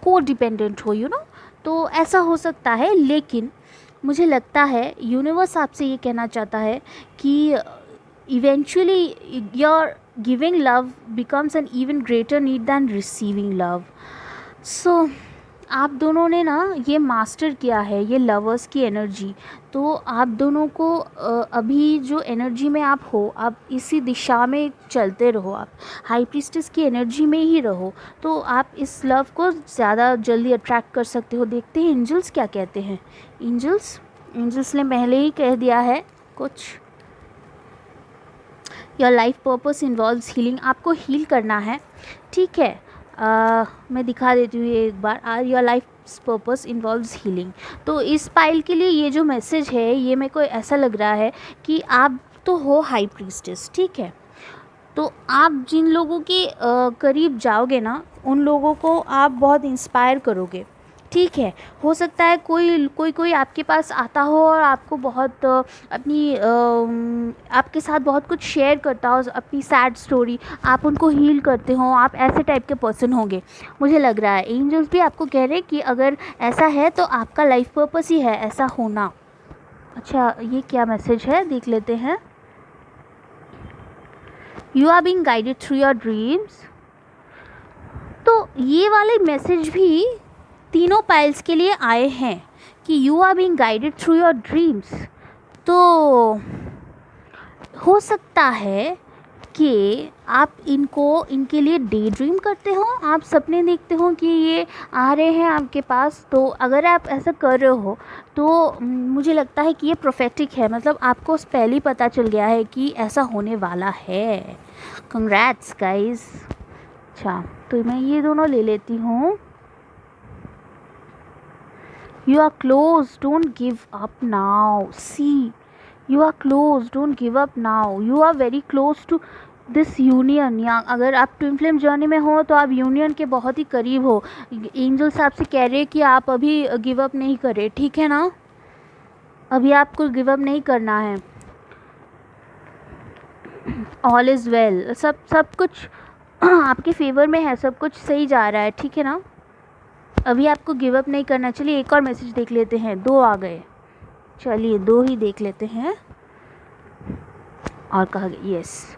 को डिपेंडेंट हो, तो ऐसा हो सकता है। लेकिन मुझे लगता है यूनिवर्स आपसे ये कहना चाहता है कि eventually your giving love becomes an even greater need than receiving love. So आप दोनों ने ना ये मास्टर किया है, ये लवर्स की एनर्जी। तो आप दोनों को अभी जो एनर्जी में आप हो, आप इसी दिशा में चलते रहो, आप हाई प्रीस्टेस की एनर्जी में ही रहो, तो आप इस लव को ज़्यादा जल्दी अट्रैक्ट कर सकते हो। देखते हैं एंजल्स क्या कहते हैं। एंजल्स ने पहले ही कह दिया है कुछ। Your life purpose involves healing, आपको हील करना है, ठीक है। मैं दिखा देती हूँ ये एक बार। Your life purpose involves healing. तो इस पाइल के लिए ये जो मैसेज है, ये मेरे को ऐसा लग रहा है कि आप तो हो हाई प्रीस्टेस, ठीक है, तो आप जिन लोगों के करीब जाओगे ना, उन लोगों को आप बहुत इंस्पायर करोगे, ठीक है। हो सकता है कोई आपके पास आता हो और आपको बहुत आपके साथ बहुत कुछ शेयर करता हो, अपनी सैड स्टोरी, आप उनको हील करते हो, आप ऐसे टाइप के पर्सन होंगे, मुझे लग रहा है। एंजल्स भी आपको कह रहे हैं कि अगर ऐसा है तो आपका लाइफ पर्पस ही है ऐसा होना। अच्छा, ये क्या मैसेज है देख लेते हैं। You are being guided through your dreams. तो ये वाले मैसेज भी तीनों पाइल्स के लिए आए हैं कि you are being guided through your dreams. तो हो सकता है कि आप इनके लिए डे ड्रीम करते हो, आप सपने देखते हो कि ये आ रहे हैं आपके पास। तो अगर आप ऐसा कर रहे हो तो मुझे लगता है कि ये प्रोफेटिक है, मतलब आपको पहले ही पता चल गया है कि ऐसा होने वाला है। Congrats guys. अच्छा, तो मैं ये दोनों ले लेती हूँ। You are close, don't give up now. See, you are close, don't give up now. You are very close to this union। या अगर आप ट्विन फ्लेम जर्नी में हो तो आप यूनियन के बहुत ही करीब हो। एंजल्स आपसे कह रहे हैं कि आप अभी गिव अप नहीं करें, ठीक है ना, अभी आपको गिव अप नहीं करना है। ऑल इज़ वेल, सब कुछ आपके फेवर में है, सब कुछ सही जा रहा है, ठीक है ना, अभी आपको गिव अप नहीं करना। चलिए एक और मैसेज देख लेते हैं। 2 आ गए, चलिए 2 ही देख लेते हैं। और कहा गया yes,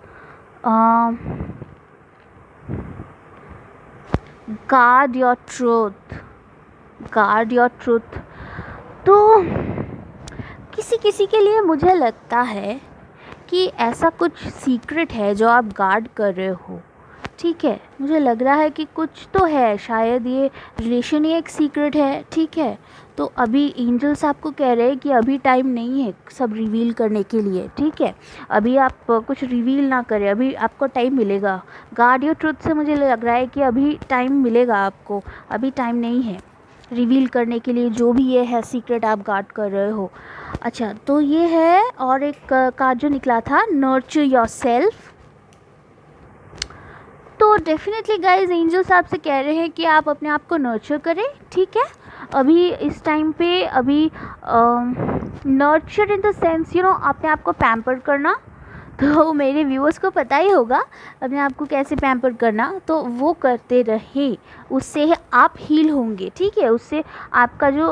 guard your truth, guard your truth. तो किसी के लिए मुझे लगता है कि ऐसा कुछ सीक्रेट है जो आप गार्ड कर रहे हो, ठीक है। मुझे लग रहा है कि कुछ तो है, शायद ये रिलेशन ही एक सीक्रेट है, ठीक है। तो अभी एंजल्स आपको कह रहे हैं कि अभी टाइम नहीं है सब रिवील करने के लिए, ठीक है। अभी आप कुछ रिवील ना करें, अभी आपको टाइम मिलेगा। गार्ड योर ट्रुथ से मुझे लग रहा है कि अभी टाइम मिलेगा आपको, अभी टाइम नहीं है रिवील करने के लिए जो भी ये है सीक्रेट आप गार्ड कर रहे हो। अच्छा, तो ये है। और एक कार्ड जो निकला था, नर्चर योरसेल्फ। तो डेफिनेटली गाइज एंजल्स आपसे कह रहे हैं कि आप अपने आप को नर्चर करें, ठीक है। अभी इस टाइम पे अभी नर्चर इन द सेंस अपने आप को पैम्पर करना, तो मेरे व्यूअर्स को पता ही होगा अपने आप को कैसे पैम्पर करना, तो वो करते रहे, उससे आप हील होंगे, ठीक है। उससे आपका जो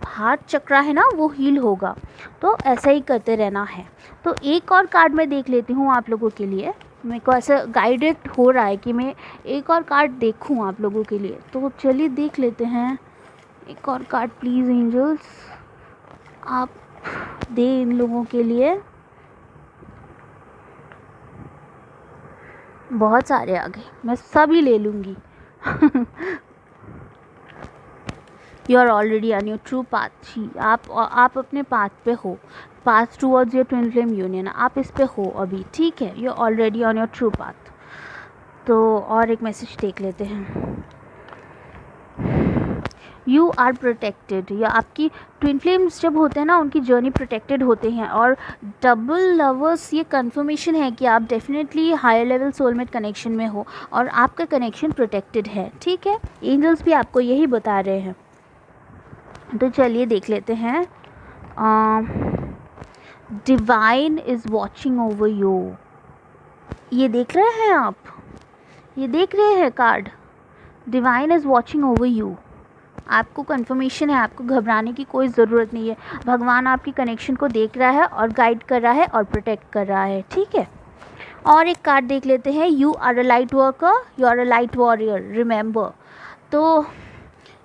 हार्ट चक्रा है ना वो हील होगा, तो ऐसा ही करते रहना है। तो एक और कार्ड मैं देख लेती हूँ आप लोगों के लिए, मेरे को ऐसा गाइडेड हो रहा है कि मैं एक और कार्ड देखूँ आप लोगों के लिए, तो चलिए देख लेते हैं। एक और कार्ड प्लीज़ एंजल्स, आप दे इन लोगों के लिए। बहुत सारे आ गए, मैं सभी ले लूँगी। You are already on your true path. जी, आप अपने पाथ पे हो, path towards your twin flame union, आप इस पे हो अभी, ठीक है। You are already on your true path. तो और एक मैसेज देख लेते हैं। यू आर प्रोटेक्टेड, या आपकी ट्विन फ्लेम्स जब होते हैं ना उनकी जर्नी प्रोटेक्टेड होते हैं। और डबल लवर्स ये कंफर्मेशन है कि आप definitely higher level soulmate connection में हो और आपका कनेक्शन प्रोटेक्टेड है, ठीक है। एंजल्स भी आपको यही बता रहे हैं। तो चलिए देख लेते हैं। Divine is watching over you, ये देख रहे हैं आप, ये देख रहे हैं card, divine is watching over you. आपको कंफर्मेशन है, आपको घबराने की कोई ज़रूरत नहीं है। भगवान आपकी कनेक्शन को देख रहा है और गाइड कर रहा है और प्रोटेक्ट कर रहा है, ठीक है। और एक कार्ड देख लेते हैं। You are a light worker, you are a light warrior, remember. तो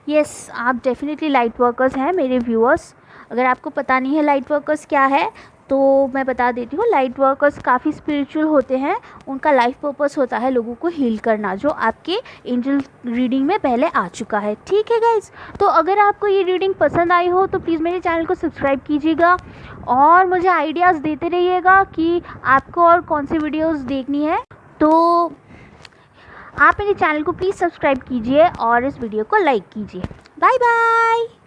यस, आप डेफिनेटली लाइट वर्कर्स हैं मेरे व्यूअर्स। अगर आपको पता नहीं है लाइट वर्कर्स क्या है तो मैं बता देती हूँ। लाइट वर्कर्स काफ़ी स्पिरिचुअल होते हैं, उनका लाइफ पर्पस होता है लोगों को हील करना, जो आपके एंजल रीडिंग में पहले आ चुका है, ठीक है गाइज। तो अगर आपको ये रीडिंग पसंद आई हो तो प्लीज़ मेरे चैनल को सब्सक्राइब कीजिएगा और मुझे आइडियाज़ देते रहिएगा कि आपको और कौन सी वीडियोज़ देखनी है। तो आप मेरे चैनल को प्लीज़ सब्सक्राइब कीजिए और इस वीडियो को लाइक कीजिए। Bye bye.